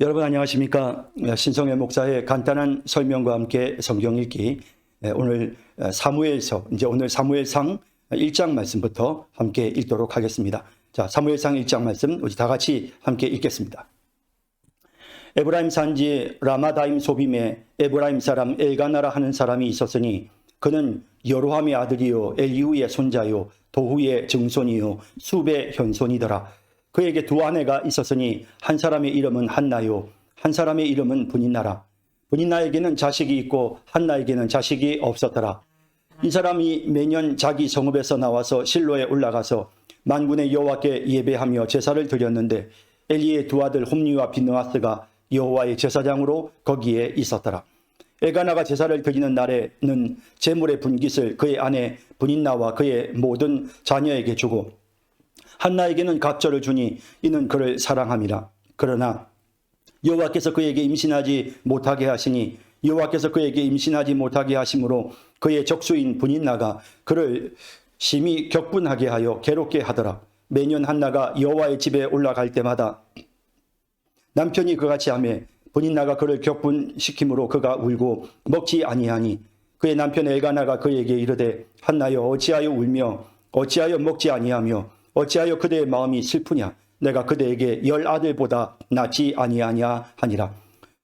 여러분 안녕하십니까? 신성회 목사의 간단한 설명과 함께 성경 읽기. 오늘 사무엘서, 오늘 사무엘상 1장 말씀부터 함께 읽도록 하겠습니다. 자, 사무엘상 1장 말씀 우리 다 같이 함께 읽겠습니다. 에브라임 산지 라마다임 소빔에 에브라임 사람 엘가나라 하는 사람이 있었으니 그는 여로함의 아들이요 엘리후의 손자요 도후의 증손이요 수베 현손이더라. 그에게 두 아내가 있었으니 한 사람의 이름은 한나요 한 사람의 이름은 분인나라. 분인나에게는 자식이 있고 한나에게는 자식이 없었더라. 이 사람이 매년 자기 성읍에서 나와서 실로에 올라가서 만군의 여호와께 예배하며 제사를 드렸는데 엘리의 두 아들 홈니와 비느하스가 여호와의 제사장으로 거기에 있었더라. 엘가나가 제사를 드리는 날에는 제물의 분깃을 그의 아내 분인나와 그의 모든 자녀에게 주고 한나에게는 갑절을 주니 이는 그를 사랑함이라. 그러나 여호와께서 그에게 임신하지 못하게 하시니 여호와께서 그에게 임신하지 못하게 하심으로 그의 적수인 분인나가 그를 심히 격분하게 하여 괴롭게 하더라. 매년 한나가 여호와의 집에 올라갈 때마다 남편이 그같이 하매 분인나가 그를 격분시킴으로 그가 울고 먹지 아니하니 그의 남편 엘가나가 그에게 이르되 한나여 어찌하여 울며 어찌하여 먹지 아니하며 어찌하여 그대의 마음이 슬프냐? 내가 그대에게 10 아들보다 낫지 아니하냐 하니라.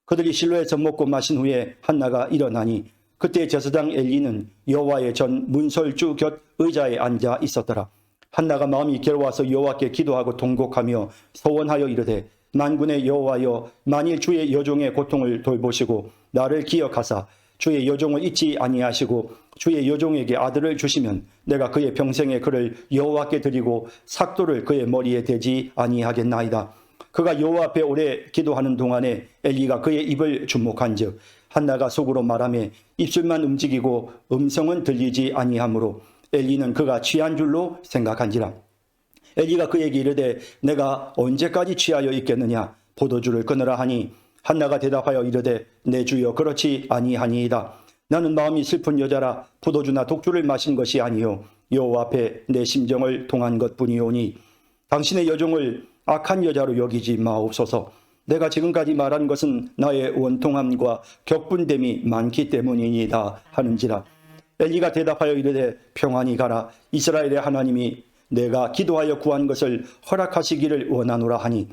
그들이 실로에서 먹고 마신 후에 한나가 일어나니 그때 제사장 엘리는 여호와의 전 문설주 곁 의자에 앉아 있었더라. 한나가 마음이 괴로워서 여호와께 기도하고 통곡하며 소원하여 이르되 만군의 여호와여 만일 주의 여종의 고통을 돌보시고 나를 기억하사 주의 여종을 잊지 아니하시고 주의 여종에게 아들을 주시면 내가 그의 평생에 그를 여호와께 드리고 삭도를 그의 머리에 대지 아니하겠나이다. 그가 여호와 앞에 오래 기도하는 동안에 엘리가 그의 입을 주목한즉 한나가 속으로 말하며 입술만 움직이고 음성은 들리지 아니하므로 엘리는 그가 취한 줄로 생각한지라. 엘리가 그에게 이르되 내가 언제까지 취하여 있겠느냐? 포도주를 끊으라 하니 한나가 대답하여 이르되 내 주여 그렇지 아니하니이다. 나는 마음이 슬픈 여자라 포도주나 독주를 마신 것이 아니요 여호와 앞에 내 심정을 통한 것뿐이오니 당신의 여종을 악한 여자로 여기지 마옵소서. 내가 지금까지 말한 것은 나의 원통함과 격분됨이 많기 때문이니이다 하는지라. 엘리가 대답하여 이르되 평안히 가라. 이스라엘의 하나님이 내가 기도하여 구한 것을 허락하시기를 원하노라 하니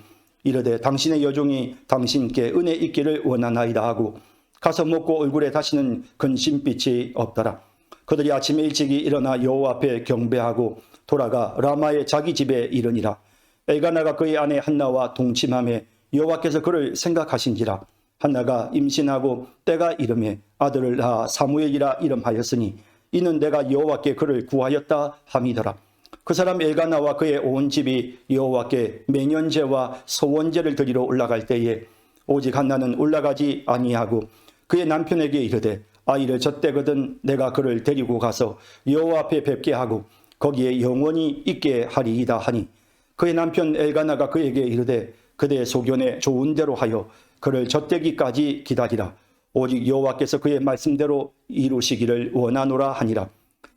이르되 당신의 여종이 당신께 은혜 있기를 원하나이다 하고 가서 먹고 얼굴에 다시는 근심빛이 없더라. 그들이 아침에 일찍이 일어나 여호와 앞에 경배하고 돌아가 라마의 자기 집에 이르니라. 엘가나가 그의 아내 한나와 동침하며 여호와께서 그를 생각하신지라. 한나가 임신하고 때가 이르매 아들을 낳아 사무엘이라 이름하였으니 이는 내가 여호와께 그를 구하였다 함이더라. 그 사람 엘가나와 그의 온 집이 여호와께 매년제와 소원제를 드리러 올라갈 때에 오직 한나는 올라가지 아니하고 그의 남편에게 이르되 아이를 젖대거든 내가 그를 데리고 가서 여호와 앞에 뵙게 하고 거기에 영원히 있게 하리이다 하니 그의 남편 엘가나가 그에게 이르되 그대의 소견에 좋은 대로 하여 그를 젖대기까지 기다리라. 오직 여호와께서 그의 말씀대로 이루시기를 원하노라 하니라.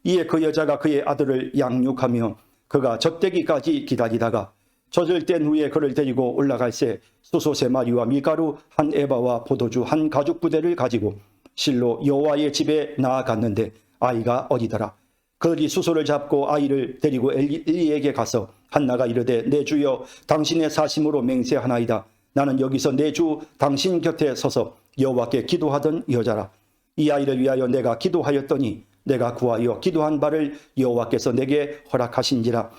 이에 그 여자가 그의 아들을 양육하며 그가 젖대기까지 기다리다가 젖을 뗀 후에 그를 데리고 올라갈새 수소 3마리와 밀가루 1 에바와 포도주 1 가죽 부대를 가지고 실로 여호와의 집에 나아갔는데 아이가 어리더라. 그들이 수소를 잡고 아이를 데리고 엘리에게 가서 한나가 이르되 내 주여 당신의 사심으로 맹세하나이다. 나는 여기서 내 주 당신 곁에 서서 여호와께 기도하던 여자라. 이 아이를 위하여 내가 기도하였더니 내가 구하여 기도한 바를 여호와께서 내게 허락하신지라.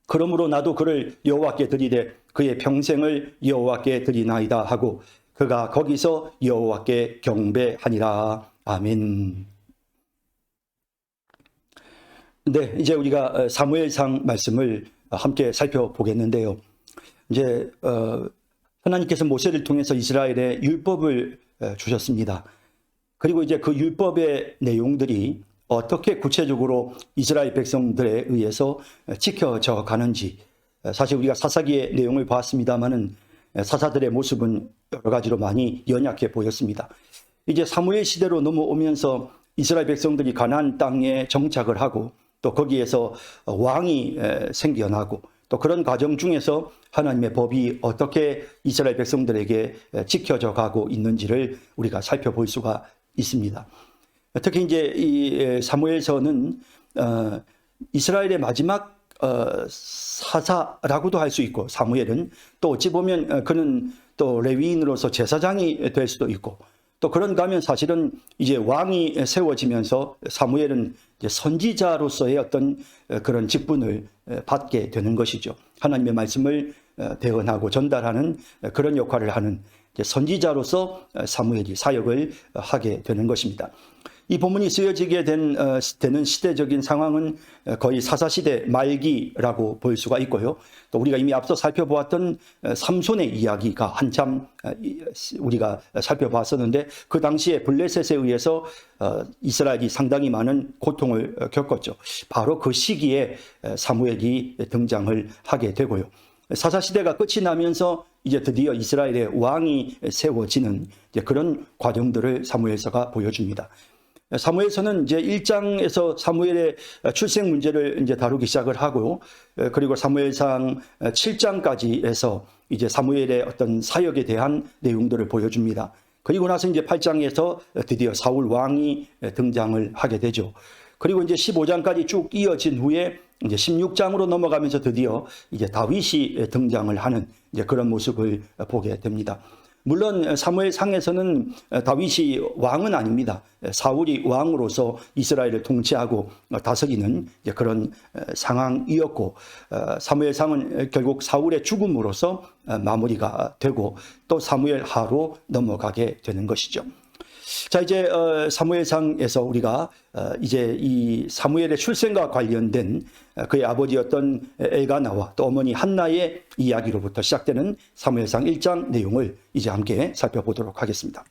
그러므로 나도 그를 여호와께 드리되 그의 평생을 여호와께 드리나이다 하고 그가 거기서 여호와께 경배하니라. 아멘. 네, 이제 우리가 사무엘상 말씀을 함께 살펴보겠는데요. 이제 하나님께서 모세를 통해서 이스라엘에 율법을 주셨습니다. 그리고 이제 그 율법의 내용들이 어떻게 구체적으로 이스라엘 백성들에 의해서 지켜져 가는지, 사실 우리가 사사기의 내용을 봤습니다마는 사사들의 모습은 여러 가지로 많이 연약해 보였습니다. 이제 사무엘 시대로 넘어오면서 이스라엘 백성들이 가나안 땅에 정착을 하고 또 거기에서 왕이 생겨나고 또 그런 과정 중에서 하나님의 법이 어떻게 이스라엘 백성들에게 지켜져 가고 있는지를 우리가 살펴볼 수가 있습니다. 특히 이제 이 사무엘서는 이스라엘의 마지막 사사라고도 할 수 있고, 사무엘은 또 어찌 보면 그는 또 레위인으로서 제사장이 될 수도 있고, 또 그런가 하면 사실은 이제 왕이 세워지면서 사무엘은 이제 선지자로서의 어떤 그런 직분을 받게 되는 것이죠. 하나님의 말씀을 대언하고 전달하는 그런 역할을 하는 선지자로서 사무엘이 사역을 하게 되는 것입니다. 이 본문이 쓰여지게 되는 시대적인 상황은 거의 사사시대 말기라고 볼 수가 있고요. 또 우리가 이미 앞서 살펴보았던 삼손의 이야기가 한참 우리가 살펴봤었는데, 그 당시에 블레셋에 의해서 이스라엘이 상당히 많은 고통을 겪었죠. 바로 그 시기에 사무엘이 등장을 하게 되고요. 사사시대가 끝이 나면서 이제 드디어 이스라엘의 왕이 세워지는 그런 과정들을 사무엘서가 보여줍니다. 사무엘서는 이제 1장에서 사무엘의 출생 문제를 이제 다루기 시작을 하고, 그리고 사무엘상 7장까지 해서 이제 사무엘의 어떤 사역에 대한 내용들을 보여줍니다. 그리고 나서 이제 8장에서 드디어 사울 왕이 등장을 하게 되죠. 그리고 이제 15장까지 쭉 이어진 후에 이제 16장으로 넘어가면서 드디어 이제 다윗이 등장을 하는 이제 그런 모습을 보게 됩니다. 물론 사무엘상에서는 다윗이 왕은 아닙니다. 사울이 왕으로서 이스라엘을 통치하고 다스리는 그런 상황이었고, 사무엘상은 결국 사울의 죽음으로서 마무리가 되고 또 사무엘하로 넘어가게 되는 것이죠. 자, 이제 사무엘상에서 우리가 이제 이 사무엘의 출생과 관련된 그의 아버지였던 엘가나와 또 어머니 한나의 이야기로부터 시작되는 사무엘상 1장 내용을 이제 함께 살펴보도록 하겠습니다.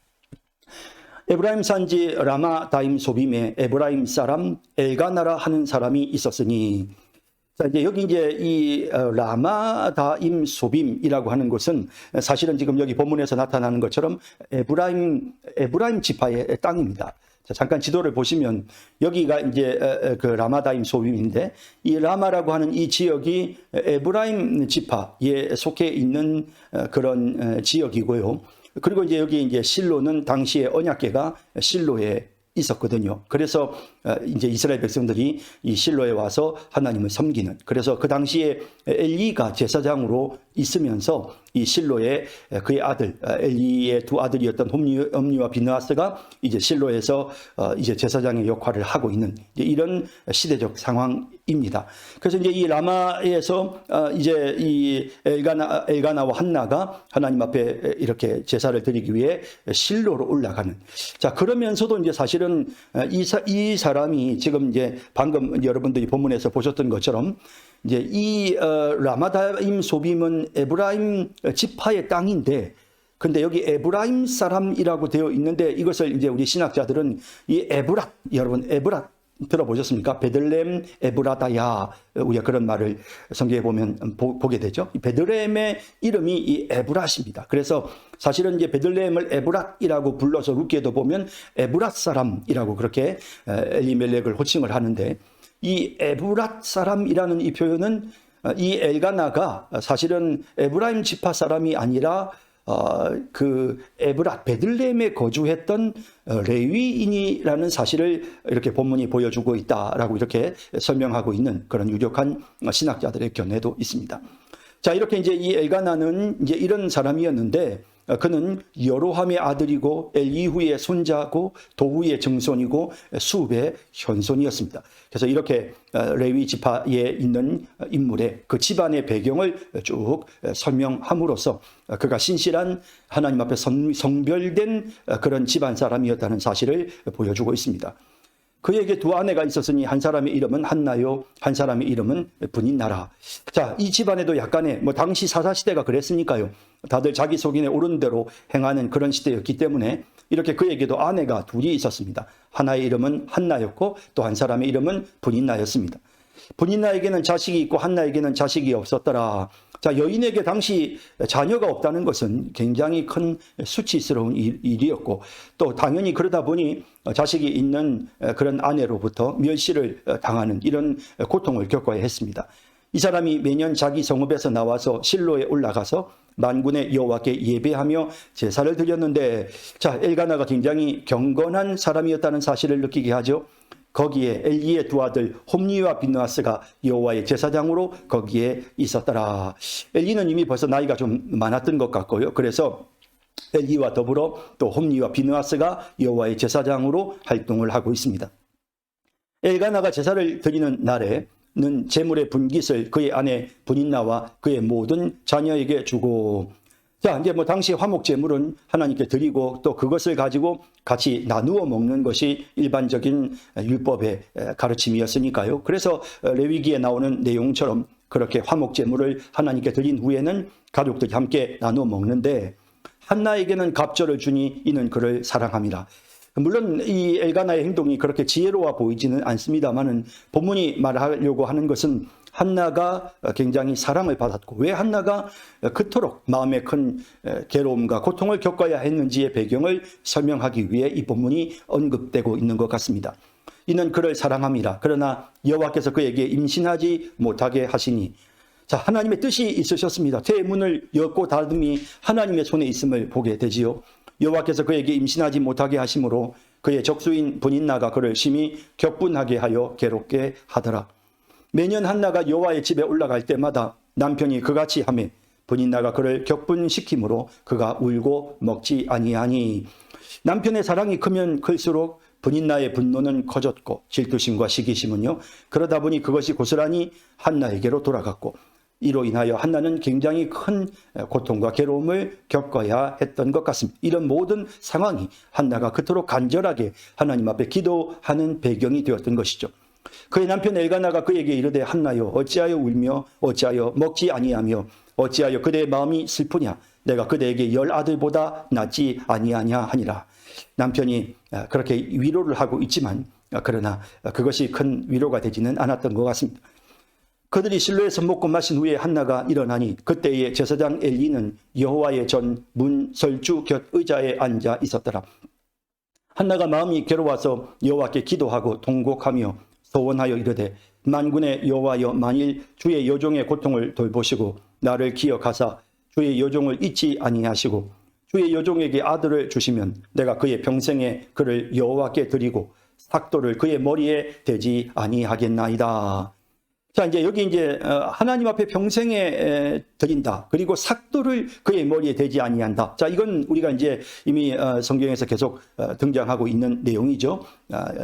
에브라임 산지 라마다임 소빔에 에브라임 사람 엘가나라 하는 사람이 있었으니, 자, 이제 여기 이제 이 라마다임 소빔이라고 하는 것은 사실은 지금 여기 본문에서 나타나는 것처럼 에브라임 지파의 땅입니다. 자, 잠깐 지도를 보시면 여기가 이제 그 라마다임 소빔인데, 이 라마라고 하는 이 지역이 에브라임 지파에 속해 있는 그런 지역이고요. 그리고 이제 여기 이제 실로는 당시에 언약궤가 실로에 있었거든요. 그래서 이제 이스라엘 백성들이 이 실로에 와서 하나님을 섬기는, 그래서 그 당시에 엘리가 제사장으로 있으면서 이 실로에 그의 아들 엘리의 두 아들이었던 홈니와 비느하스가 이제 실로에서 이제 제사장의 역할을 하고 있는 이런 시대적 상황입니다. 그래서 이제 이 라마에서 이제 이 엘가나와 한나가 하나님 앞에 이렇게 제사를 드리기 위해 실로로 올라가는, 자, 그러면서도 이제 사실은 이 사람이 지금 이제 방금 여러분들이 본문에서 보셨던 것처럼 이제 이 라마다임 소빔은 에브라임 지파의 땅인데, 근데 여기 에브라임 사람이라고 되어 있는데, 이것을 이제 우리 신학자들은 이 에브랏, 여러분 에브랏 들어보셨습니까? 베들레헴 에브라다야, 우리가 그런 말을 성경에 보면 보게 되죠. 이 베들레헴의 이름이 이 에브랏입니다. 그래서 사실은 이제 베들레헴을 에브랏이라고 불러서 룻기에도 보면 에브랏 사람이라고 그렇게 엘리멜렉을 호칭을 하는데, 이 에브랏 사람이라는 이 표현은 이 엘가나가 사실은 에브라임 지파 사람이 아니라 그 에브랏 베들레헴에 거주했던 레위인이라는 사실을 이렇게 본문이 보여주고 있다라고 이렇게 설명하고 있는 그런 유력한 신학자들의 견해도 있습니다. 자, 이렇게 이제 이 엘가나는 이제 이런 사람이었는데, 그는 여로함의 아들이고 엘리후의 손자고 도후의 증손이고 수읍의 현손이었습니다. 그래서 이렇게 레위 지파에 있는 인물의 그 집안의 배경을 쭉 설명함으로써 그가 신실한 하나님 앞에 성별된 그런 집안 사람이었다는 사실을 보여주고 있습니다. 그에게 두 아내가 있었으니 한 사람의 이름은 한나요, 한 사람의 이름은 분인나라. 자, 이 집안에도 약간의 당시 사사시대가 그랬으니까요, 다들 자기 속인에 옳은 대로 행하는 그런 시대였기 때문에 이렇게 그에게도 아내가 둘이 있었습니다. 하나의 이름은 한나였고 또 한 사람의 이름은 분인나였습니다. 분인나에게는 자식이 있고 한나에게는 자식이 없었더라. 자, 여인에게 당시 자녀가 없다는 것은 굉장히 큰 수치스러운 일이었고, 또 당연히 그러다 보니 자식이 있는 그런 아내로부터 멸시를 당하는 이런 고통을 겪어야 했습니다. 이 사람이 매년 자기 성읍에서 나와서 실로에 올라가서 만군의 여호와께 예배하며 제사를 드렸는데, 자, 엘가나가 굉장히 경건한 사람이었다는 사실을 느끼게 하죠. 거기에 엘리의 두 아들 홈니와 비느하스가 여호와의 제사장으로 거기에 있었더라. 엘리는 이미 벌써 나이가 좀 많았던 것 같고요. 그래서 엘리와 더불어 또 홈니와 비느하스가 여호와의 제사장으로 활동을 하고 있습니다. 엘가나가 제사를 드리는 날에는 제물의 분깃을 그의 아내 브닌나와 그의 모든 자녀에게 주고, 자, 이제 뭐 당시 화목 제물은 하나님께 드리고 또 그것을 가지고 같이 나누어 먹는 것이 일반적인 율법의 가르침이었으니까요. 그래서 레위기에 나오는 내용처럼 그렇게 화목 제물을 하나님께 드린 후에는 가족들이 함께 나누어 먹는데, 한나에게는 갑절을 주니 이는 그를 사랑함이라. 물론 이 엘가나의 행동이 그렇게 지혜로워 보이지는 않습니다만은 본문이 말하려고 하는 것은 한나가 굉장히 사랑을 받았고, 왜 한나가 그토록 마음에 큰 괴로움과 고통을 겪어야 했는지의 배경을 설명하기 위해 이 본문이 언급되고 있는 것 같습니다. 이는 그를 사랑함이라. 그러나 여호와께서 그에게 임신하지 못하게 하시니, 자, 하나님의 뜻이 있으셨습니다. 대문을 엮고 닫음이 하나님의 손에 있음을 보게 되지요. 여호와께서 그에게 임신하지 못하게 하심으로 그의 적수인 브닌나가 그를 심히 격분하게 하여 괴롭게 하더라. 매년 한나가 여호와의 집에 올라갈 때마다 남편이 그같이 하매 브닌나가 그를 격분시키므로 그가 울고 먹지 아니하니, 남편의 사랑이 크면 클수록 브닌나의 분노는 커졌고 질투심과 시기심은요, 그러다 보니 그것이 고스란히 한나에게로 돌아갔고, 이로 인하여 한나는 굉장히 큰 고통과 괴로움을 겪어야 했던 것 같습니다. 이런 모든 상황이 한나가 그토록 간절하게 하나님 앞에 기도하는 배경이 되었던 것이죠. 그의 남편 엘가나가 그에게 이르되, 한나여, 어찌하여 울며 어찌하여 먹지 아니하며 어찌하여 그대의 마음이 슬프냐? 내가 그대에게 10 아들보다 낫지 아니하냐 하니라. 남편이 그렇게 위로를 하고 있지만 그러나 그것이 큰 위로가 되지는 않았던 것 같습니다. 그들이 실로에서 먹고 마신 후에 한나가 일어나니 그때의 제사장 엘리는 여호와의 전 문설주 곁 의자에 앉아 있었더라. 한나가 마음이 괴로워서 여호와께 기도하고 통곡하며 소원하여 이르되, 만군의 여호와여, 만일 주의 여종의 고통을 돌보시고 나를 기억하사 주의 여종을 잊지 아니하시고 주의 여종에게 아들을 주시면 내가 그의 평생에 그를 여호와께 드리고 삭도를 그의 머리에 대지 아니하겠나이다. 자, 이제 여기 이제 하나님 앞에 평생에 드린다. 그리고 삭도를 그의 머리에 대지 아니한다. 자, 이건 우리가 이제 이미 성경에서 계속 등장하고 있는 내용이죠.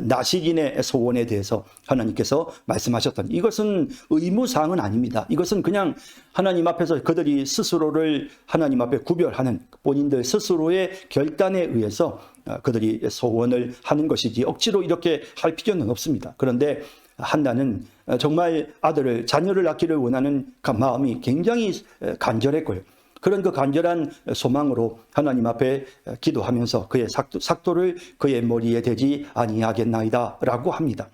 나시린의 소원에 대해서 하나님께서 말씀하셨던, 이것은 의무사항은 아닙니다. 이것은 그냥 하나님 앞에서 그들이 스스로를 하나님 앞에 구별하는 본인들 스스로의 결단에 의해서 그들이 소원을 하는 것이지 억지로 이렇게 할 필요는 없습니다. 그런데 한나는 정말 아들을, 자녀를 낳기를 원하는 그 마음이 굉장히 간절했고요. 그런 그 간절한 소망으로 하나님 앞에 기도하면서 그의 삭도를 그의 머리에 대지 아니하겠나이다 라고 합니다.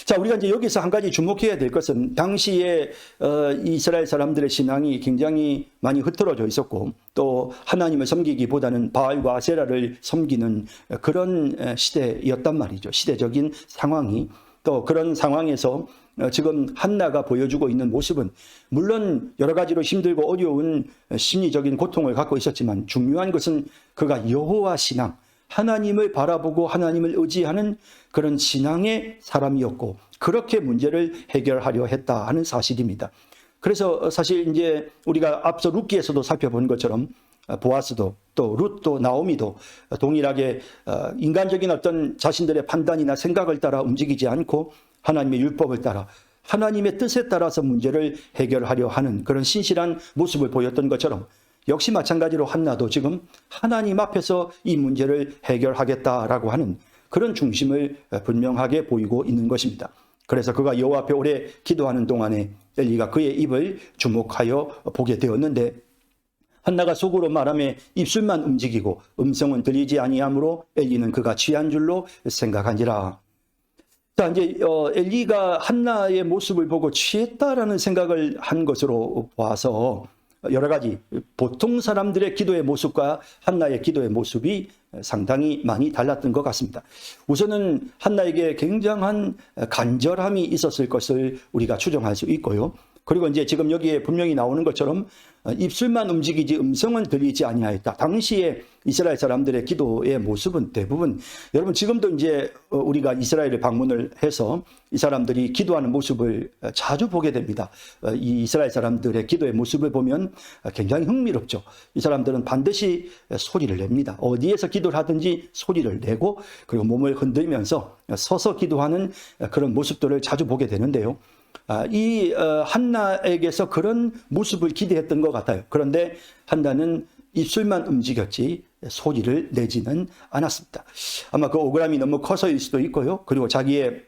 자, 우리가 이제 여기서 한 가지 주목해야 될 것은 당시에 이스라엘 사람들의 신앙이 굉장히 많이 흐트러져 있었고 또 하나님을 섬기기보다는 바알과 아세라를 섬기는 그런 시대였단 말이죠. 시대적인 상황이. 또 그런 상황에서 지금 한나가 보여주고 있는 모습은 물론 여러 가지로 힘들고 어려운 심리적인 고통을 갖고 있었지만 중요한 것은 그가 여호와 신앙, 하나님을 바라보고 하나님을 의지하는 그런 신앙의 사람이었고 그렇게 문제를 해결하려 했다 하는 사실입니다. 그래서 사실 이제 우리가 앞서 룻기에서도 살펴본 것처럼 보아스도 또 룻도 나오미도 동일하게 인간적인 어떤 자신들의 판단이나 생각을 따라 움직이지 않고 하나님의 율법을 따라 하나님의 뜻에 따라서 문제를 해결하려 하는 그런 신실한 모습을 보였던 것처럼 역시 마찬가지로 한나도 지금 하나님 앞에서 이 문제를 해결하겠다라고 하는 그런 중심을 분명하게 보이고 있는 것입니다. 그래서 그가 여호와 앞에 오래 기도하는 동안에 엘리가 그의 입을 주목하여 보게 되었는데 한나가 속으로 말하며 입술만 움직이고 음성은 들리지 아니하므로 엘리는 그가 취한 줄로 생각하니라. 자, 이제 엘리가 한나의 모습을 보고 취했다라는 생각을 한 것으로 봐서 여러 가지 보통 사람들의 기도의 모습과 한나의 기도의 모습이 상당히 많이 달랐던 것 같습니다. 우선은 한나에게 굉장한 간절함이 있었을 것을 우리가 추정할 수 있고요. 그리고 이제 지금 여기에 분명히 나오는 것처럼 입술만 움직이지 음성은 들리지 아니하였다. 당시에 이스라엘 사람들의 기도의 모습은 대부분, 여러분 지금도 이제 우리가 이스라엘을 방문을 해서 이 사람들이 기도하는 모습을 자주 보게 됩니다. 이 이스라엘 사람들의 기도의 모습을 보면 굉장히 흥미롭죠. 이 사람들은 반드시 소리를 냅니다. 어디에서 기도를 하든지 소리를 내고, 그리고 몸을 흔들면서 서서 기도하는 그런 모습들을 자주 보게 되는데요. 이 한나에게서 그런 모습을 기대했던 것 같아요. 그런데 한나는 입술만 움직였지 소리를 내지는 않았습니다. 아마 그 억울함이 너무 커서일 수도 있고요. 그리고 자기의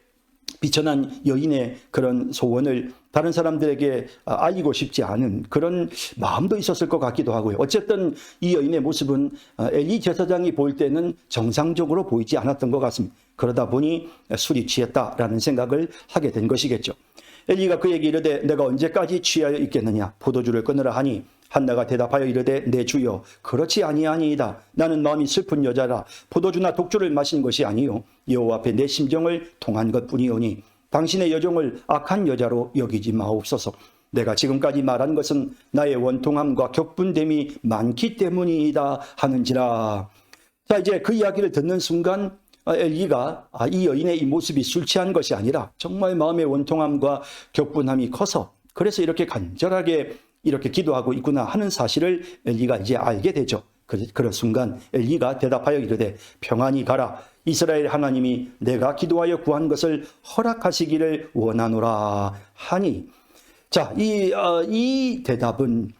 비천한 여인의 그런 소원을 다른 사람들에게 알리고 싶지 않은 그런 마음도 있었을 것 같기도 하고요. 어쨌든 이 여인의 모습은 엘리 제사장이 볼 때는 정상적으로 보이지 않았던 것 같습니다. 그러다 보니 술이 취했다라는 생각을 하게 된 것이겠죠. 엘리가 그에게 이르되 내가 언제까지 취하여 있겠느냐, 포도주를 끊으라 하니 한나가 대답하여 이르되 내 주여 그렇지 아니하니이다. 나는 마음이 슬픈 여자라 포도주나 독주를 마신 것이 아니요 여호와 앞에 내 심정을 통한 것뿐이오니 당신의 여종을 악한 여자로 여기지 마옵소서. 내가 지금까지 말한 것은 나의 원통함과 격분됨이 많기 때문이다 하는지라. 자, 이제 그 이야기를 듣는 순간 엘리가 이 여인의 이 모습이 술 취한 것이 아니라 정말 마음의 원통함과 격분함이 커서 그래서 이렇게 간절하게 이렇게 기도하고 있구나 하는 사실을 엘리가 이제 알게 되죠. 그런 순간 엘리가 대답하여 이르되 평안히 가라. 이스라엘 하나님이 내가 기도하여 구한 것을 허락하시기를 원하노라 하니. 자, 이 대답은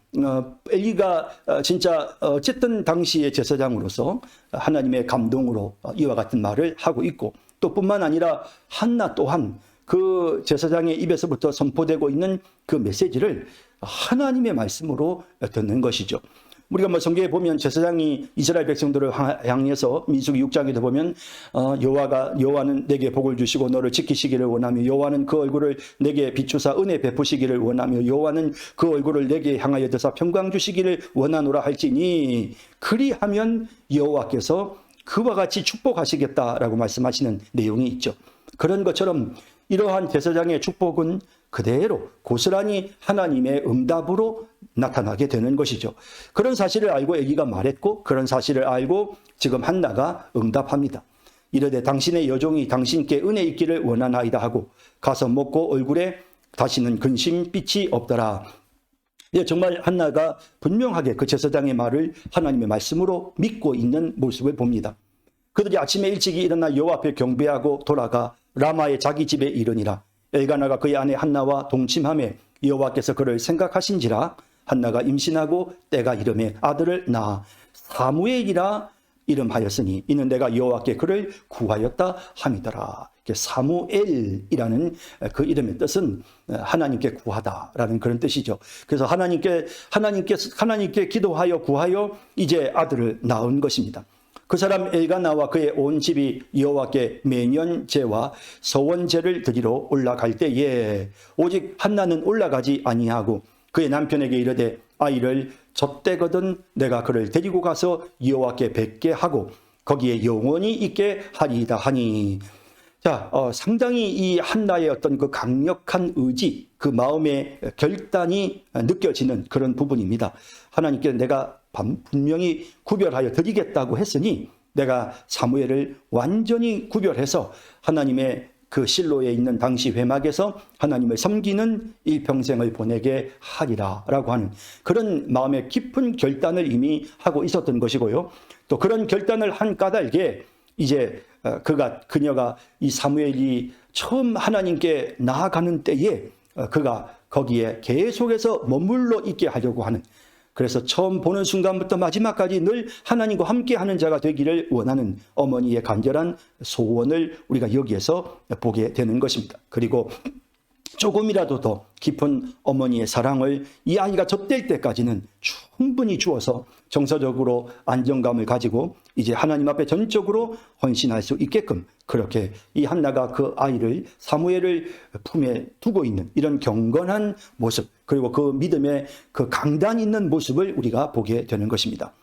엘리가 진짜 어쨌든 당시의 제사장으로서 하나님의 감동으로 이와 같은 말을 하고 있고, 또 뿐만 아니라 한나 또한 그 제사장의 입에서부터 선포되고 있는 그 메시지를 하나님의 말씀으로 듣는 것이죠. 우리가 뭐 성경에 보면 제사장이 이스라엘 백성들을 향해서 민수기 6장에도 보면 여호와는 내게 복을 주시고 너를 지키시기를 원하며 여호와는 그 얼굴을 내게 비추사 은혜 베푸시기를 원하며 여호와는 그 얼굴을 내게 향하여 드사 평강 주시기를 원하노라 할지니 그리하면 여호와께서 그와 같이 축복하시겠다라고 말씀하시는 내용이 있죠. 그런 것처럼 이러한 제사장의 축복은 그대로 고스란히 하나님의 응답으로 나타나게 되는 것이죠. 그런 사실을 알고 엘리가 말했고, 그런 사실을 알고 지금 한나가 응답합니다. 이르되 당신의 여종이 당신께 은혜 있기를 원하나이다 하고 가서 먹고 얼굴에 다시는 근심빛이 없더라. 예, 정말 한나가 분명하게 그 제사장의 말을 하나님의 말씀으로 믿고 있는 모습을 봅니다. 그들이 아침에 일찍이 일어나 여호와 앞에 경배하고 돌아가 라마의 자기 집에 이르니라. 엘가나가 그의 아내 한나와 동침하매 여호와께서 그를 생각하신지라. 한나가 임신하고 때가 이름에 아들을 낳아 사무엘이라 이름하였으니 이는 내가 여호와께 그를 구하였다 함이더라. 사무엘이라는 그 이름의 뜻은 하나님께 구하다라는 그런 뜻이죠. 그래서 하나님께 기도하여 구하여 이제 아들을 낳은 것입니다. 그 사람 엘가나와 그의 온 집이 여호와께 매년 제와 서원제를 드리러 올라갈 때에 오직 한나는 올라가지 아니하고 그의 남편에게 이르되 아이를 젖대거든 내가 그를 데리고 가서 여호와께 뵙게 하고 거기에 영원히 있게 하리이다 하니. 자, 상당히 이 한나의 어떤 그 강력한 의지, 그 마음의 결단이 느껴지는 그런 부분입니다. 하나님께 내가 분명히 구별하여 드리겠다고 했으니 내가 사무엘을 완전히 구별해서 하나님의 그 실로에 있는 당시 회막에서 하나님을 섬기는 일평생을 보내게 하리라 라고 하는 그런 마음의 깊은 결단을 이미 하고 있었던 것이고요. 또 그런 결단을 한 까닭에 이제 그녀가 이 사무엘이 처음 하나님께 나아가는 때에 그가 거기에 계속해서 머물러 있게 하려고 하는, 그래서 처음 보는 순간부터 마지막까지 늘 하나님과 함께하는 자가 되기를 원하는 어머니의 간절한 소원을 우리가 여기에서 보게 되는 것입니다. 그리고 조금이라도 더 깊은 어머니의 사랑을 이 아이가 젖될 때까지는 충분히 주어서 정서적으로 안정감을 가지고 이제 하나님 앞에 전적으로 헌신할 수 있게끔 그렇게 이 한나가 그 아이를 사무엘을 품에 두고 있는 이런 경건한 모습, 그리고 그 믿음의 그 강단 있는 모습을 우리가 보게 되는 것입니다.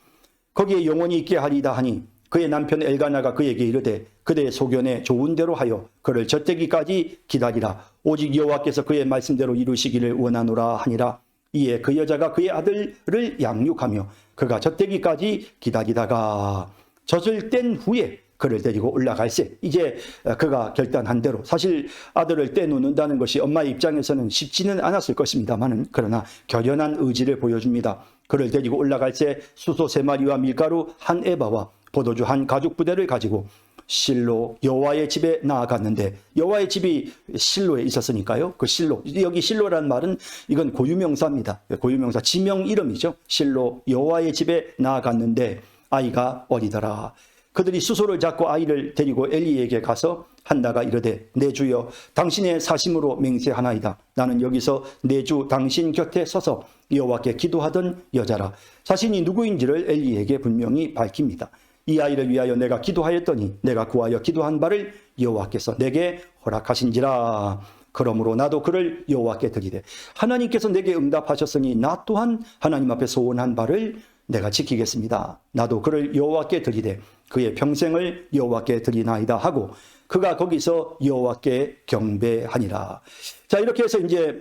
거기에 영원히 있게 하리다 하니 그의 남편 엘가나가 그에게 이르되 그대의 소견에 좋은 대로 하여 그를 젖대기까지 기다리라. 오직 여호와께서 그의 말씀대로 이루시기를 원하노라 하니라. 이에 그 여자가 그의 아들을 양육하며 그가 젖대기까지 기다리다가 젖을 뗀 후에 그를 데리고 올라갈세. 이제 그가 결단한 대로, 사실 아들을 떼놓는다는 것이 엄마의 입장에서는 쉽지는 않았을 것입니다만은, 그러나 결연한 의지를 보여줍니다. 그를 데리고 올라갈세. 수소 3마리와 밀가루 1에바와 포도주 1가죽 부대를 가지고 실로 여호와의 집에 나아갔는데, 여호와의 집이 실로에 있었으니까요. 그 실로, 여기 실로라는 말은 이건 고유명사입니다. 고유명사, 지명 이름이죠. 실로 여호와의 집에 나아갔는데 아이가 어리더라. 그들이 수소를 잡고 아이를 데리고 엘리에게 가서 한나가 이르되 내 주여 당신의 사심으로 맹세하나이다. 나는 여기서 내 주 당신 곁에 서서 여호와께 기도하던 여자라. 자신이 누구인지를 엘리에게 분명히 밝힙니다. 이 아이를 위하여 내가 기도하였더니 내가 구하여 기도한 바를 여호와께서 내게 허락하신지라. 그러므로 나도 그를 여호와께 드리되 하나님께서 내게 응답하셨으니 나 또한 하나님 앞에 소원한 바를 내가 지키겠습니다. 나도 그를 여호와께 드리되 그의 평생을 여호와께 드리나이다 하고 그가 거기서 여호와께 경배하니라. 자, 이렇게 해서 이제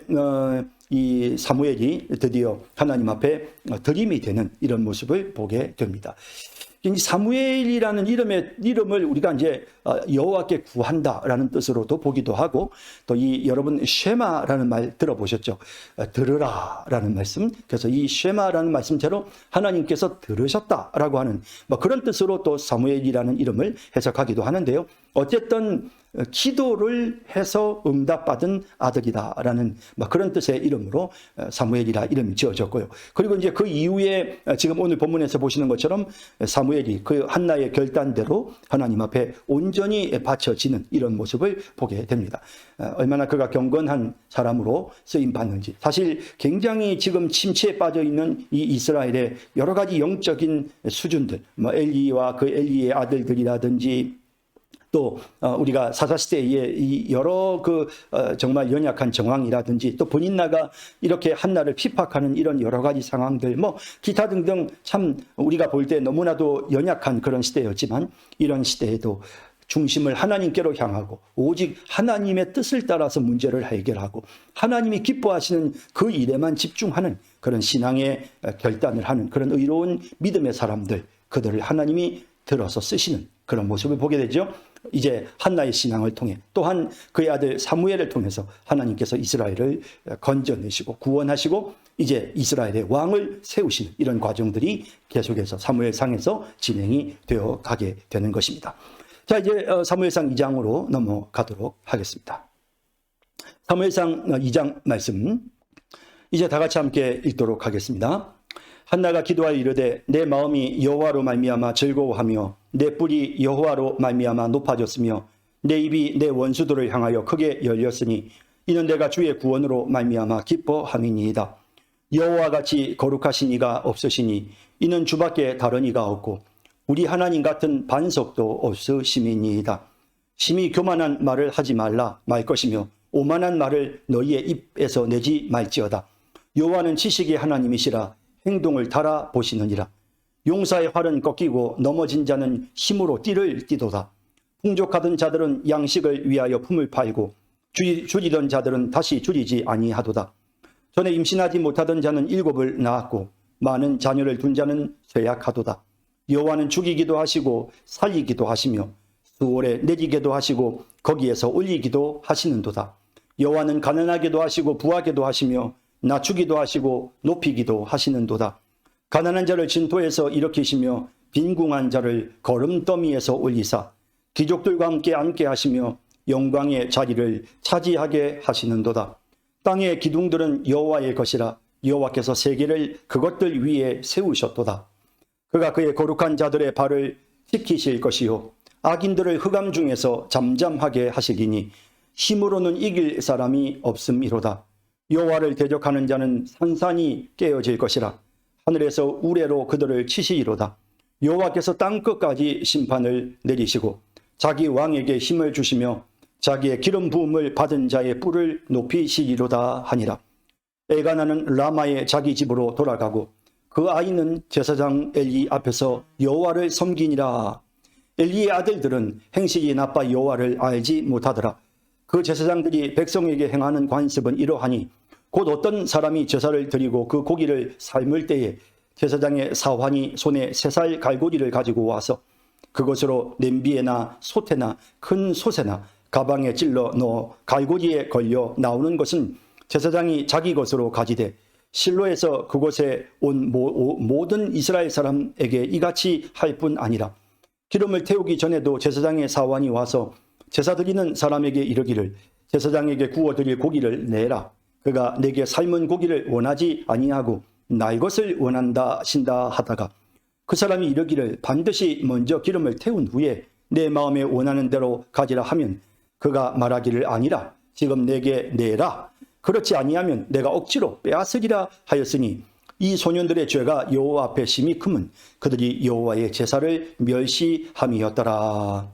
이 사무엘이 드디어 하나님 앞에 드림이 되는 이런 모습을 보게 됩니다. 이 사무엘이라는 이름을 우리가 이제 여호와께 구한다라는 뜻으로도 보기도 하고, 또 이 여러분 쉐마라는 말 들어보셨죠? 들으라라는 말씀. 그래서 이 쉐마라는 말씀대로 하나님께서 들으셨다라고 하는 그런 뜻으로 또 사무엘이라는 이름을 해석하기도 하는데요. 어쨌든 기도를 해서 응답받은 아들이다라는 그런 뜻의 이름으로 사무엘이라 이름이 지어졌고요. 그리고 이제 그 이후에 지금 오늘 본문에서 보시는 것처럼 사무엘이 그 한나의 결단대로 하나님 앞에 온전히 바쳐지는 이런 모습을 보게 됩니다. 얼마나 그가 경건한 사람으로 쓰임받는지. 사실 굉장히 지금 침체에 빠져 있는 이 이스라엘의 여러 가지 영적인 수준들, 엘리와 그 엘리의 아들들이라든지 또 우리가 사사시대의 이 여러 정말 연약한 정황이라든지 또 본인나가 이렇게 한나를 핍박하는 이런 여러 가지 상황들 기타 등등 참 우리가 볼 때 너무나도 연약한 그런 시대였지만, 이런 시대에도 중심을 하나님께로 향하고 오직 하나님의 뜻을 따라서 문제를 해결하고 하나님이 기뻐하시는 그 일에만 집중하는 그런 신앙의 결단을 하는 그런 의로운 믿음의 사람들, 그들을 하나님이 들어서 쓰시는 그런 모습을 보게 되죠. 이제 한나의 신앙을 통해 또한 그의 아들 사무엘을 통해서 하나님께서 이스라엘을 건져내시고 구원하시고 이제 이스라엘의 왕을 세우시는 이런 과정들이 계속해서 사무엘상에서 진행이 되어 가게 되는 것입니다. 자, 이제 사무엘상 2장으로 넘어가도록 하겠습니다. 사무엘상 2장 말씀 이제 다 같이 함께 읽도록 하겠습니다. 한나가 기도하여 이르되 내 마음이 여호와로 말미암아 즐거워하며 내 뿔이 여호와로 말미암아 높아졌으며 내 입이 내 원수들을 향하여 크게 열렸으니 이는 내가 주의 구원으로 말미암아 기뻐함이니이다. 여호와 같이 거룩하신 이가 없으시니 이는 주밖에 다른 이가 없고 우리 하나님 같은 반석도 없으심이니이다. 심히 교만한 말을 하지 말라 말 것이며 오만한 말을 너희의 입에서 내지 말지어다. 여호와는 지식의 하나님이시라 행동을 달아보시느니라. 용사의 활은 꺾이고 넘어진 자는 힘으로 띠를 띠도다. 풍족하던 자들은 양식을 위하여 품을 팔고 줄이던 자들은 다시 줄이지 아니하도다. 전에 임신하지 못하던 자는 7을 낳았고 많은 자녀를 둔 자는 쇠약하도다. 여호와는 죽이기도 하시고 살리기도 하시며 수월에 내리기도 하시고 거기에서 올리기도 하시는도다. 여호와는 가난하게도 하시고 부하게도 하시며 낮추기도 하시고 높이기도 하시는도다. 가난한 자를 진토에서 일으키시며 빈궁한 자를 거름더미에서 올리사 귀족들과 함께 앉게 하시며 영광의 자리를 차지하게 하시는도다. 땅의 기둥들은 여호와의 것이라 여호와께서 세계를 그것들 위에 세우셨도다. 그가 그의 거룩한 자들의 발을 지키실 것이요 악인들을 흑암 중에서 잠잠하게 하시리니 힘으로는 이길 사람이 없음이로다. 여호와를 대적하는 자는 산산이 깨어질 것이라 하늘에서 우레로 그들을 치시리로다. 여호와께서 땅 끝까지 심판을 내리시고 자기 왕에게 힘을 주시며 자기의 기름 부음을 받은 자의 뿔을 높이시리로다 하니라. 엘가나는 라마의 자기 집으로 돌아가고 그 아이는 제사장 엘리 앞에서 여호와를 섬기니라. 엘리의 아들들은 행실이 나빠 여호와를 알지 못하더라. 그 제사장들이 백성에게 행하는 관습은 이러하니 곧 어떤 사람이 제사를 드리고 그 고기를 삶을 때에 제사장의 사환이 손에 3살 갈고리를 가지고 와서 그것으로 냄비에나 솥에나 큰 솥에나 가방에 찔러 넣어 갈고리에 걸려 나오는 것은 제사장이 자기 것으로 가지되 실로에서 그곳에 온 모든 이스라엘 사람에게 이같이 할 뿐 아니라 기름을 태우기 전에도 제사장의 사환이 와서 제사 드리는 사람에게 이르기를 제사장에게 구워 드릴 고기를 내라. 그가 내게 삶은 고기를 원하지 아니하고 날 것을 원한다 신다 하다가 그 사람이 이르기를 반드시 먼저 기름을 태운 후에 내 마음에 원하는 대로 가지라 하면 그가 말하기를 아니라 지금 내게 내라. 그렇지 아니하면 내가 억지로 빼앗으리라 하였으니 이 소년들의 죄가 여호와 앞에 심히 크면 그들이 여호와의 제사를 멸시함이었더라.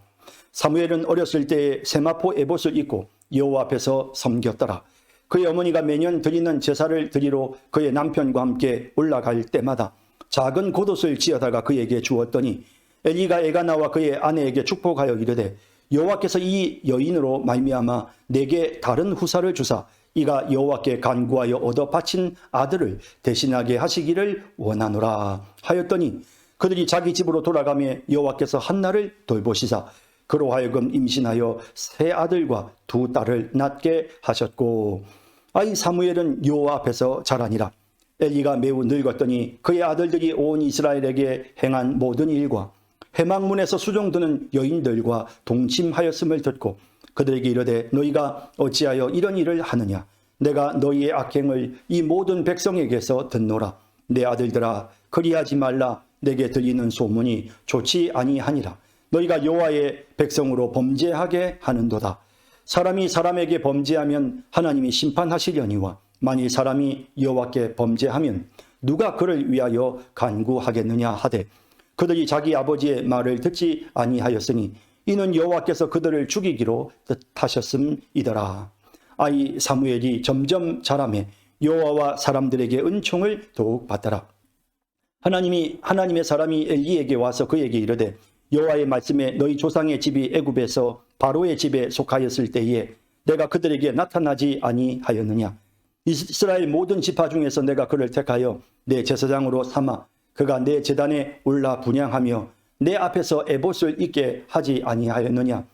사무엘은 어렸을 때에 세마포 에봇을 입고 여호와 앞에서 섬겼더라. 그의 어머니가 매년 드리는 제사를 드리러 그의 남편과 함께 올라갈 때마다 작은 겉옷을 지어다가 그에게 주었더니 엘리가 애가 나와 그의 아내에게 축복하여 이르되 여호와께서 이 여인으로 말미암아 내게 다른 후사를 주사 이가 여호와께 간구하여 얻어 바친 아들을 대신하게 하시기를 원하노라 하였더니 그들이 자기 집으로 돌아가며 여호와께서 한나를 돌보시사 그로 하여금 임신하여 3 아들과 2 딸을 낳게 하셨고 아이 사무엘은 여호와 앞에서 자라니라. 엘리가 매우 늙었더니 그의 아들들이 온 이스라엘에게 행한 모든 일과 회막문에서 수종드는 여인들과 동침하였음을 듣고 그들에게 이르되 너희가 어찌하여 이런 일을 하느냐. 내가 너희의 악행을 이 모든 백성에게서 듣노라. 내 아들들아 그리하지 말라. 내게 들리는 소문이 좋지 아니하니라. 너희가 여호와의 백성으로 범죄하게 하는도다. 사람이 사람에게 범죄하면 하나님이 심판하시려니와 만일 사람이 여호와께 범죄하면 누가 그를 위하여 간구하겠느냐 하되 그들이 자기 아버지의 말을 듣지 아니하였으니 이는 여호와께서 그들을 죽이기로 뜻하셨음이더라. 아이 사무엘이 점점 자라매 여호와와 사람들에게 은총을 더욱 받더라. 하나님의 사람이 엘리에게 와서 그에게 이르되 여호와의 말씀에 너희 조상의 집이 애굽에서 바로의 집에 속하였을 때에 내가 그들에게 나타나지 아니하였느냐. 이스라엘 모든 지파 중에서 내가 그를 택하여 내 제사장으로 삼아 그가 내 제단에 올라 분향하며 내 앞에서 에봇을 입게 하지 아니하였느냐.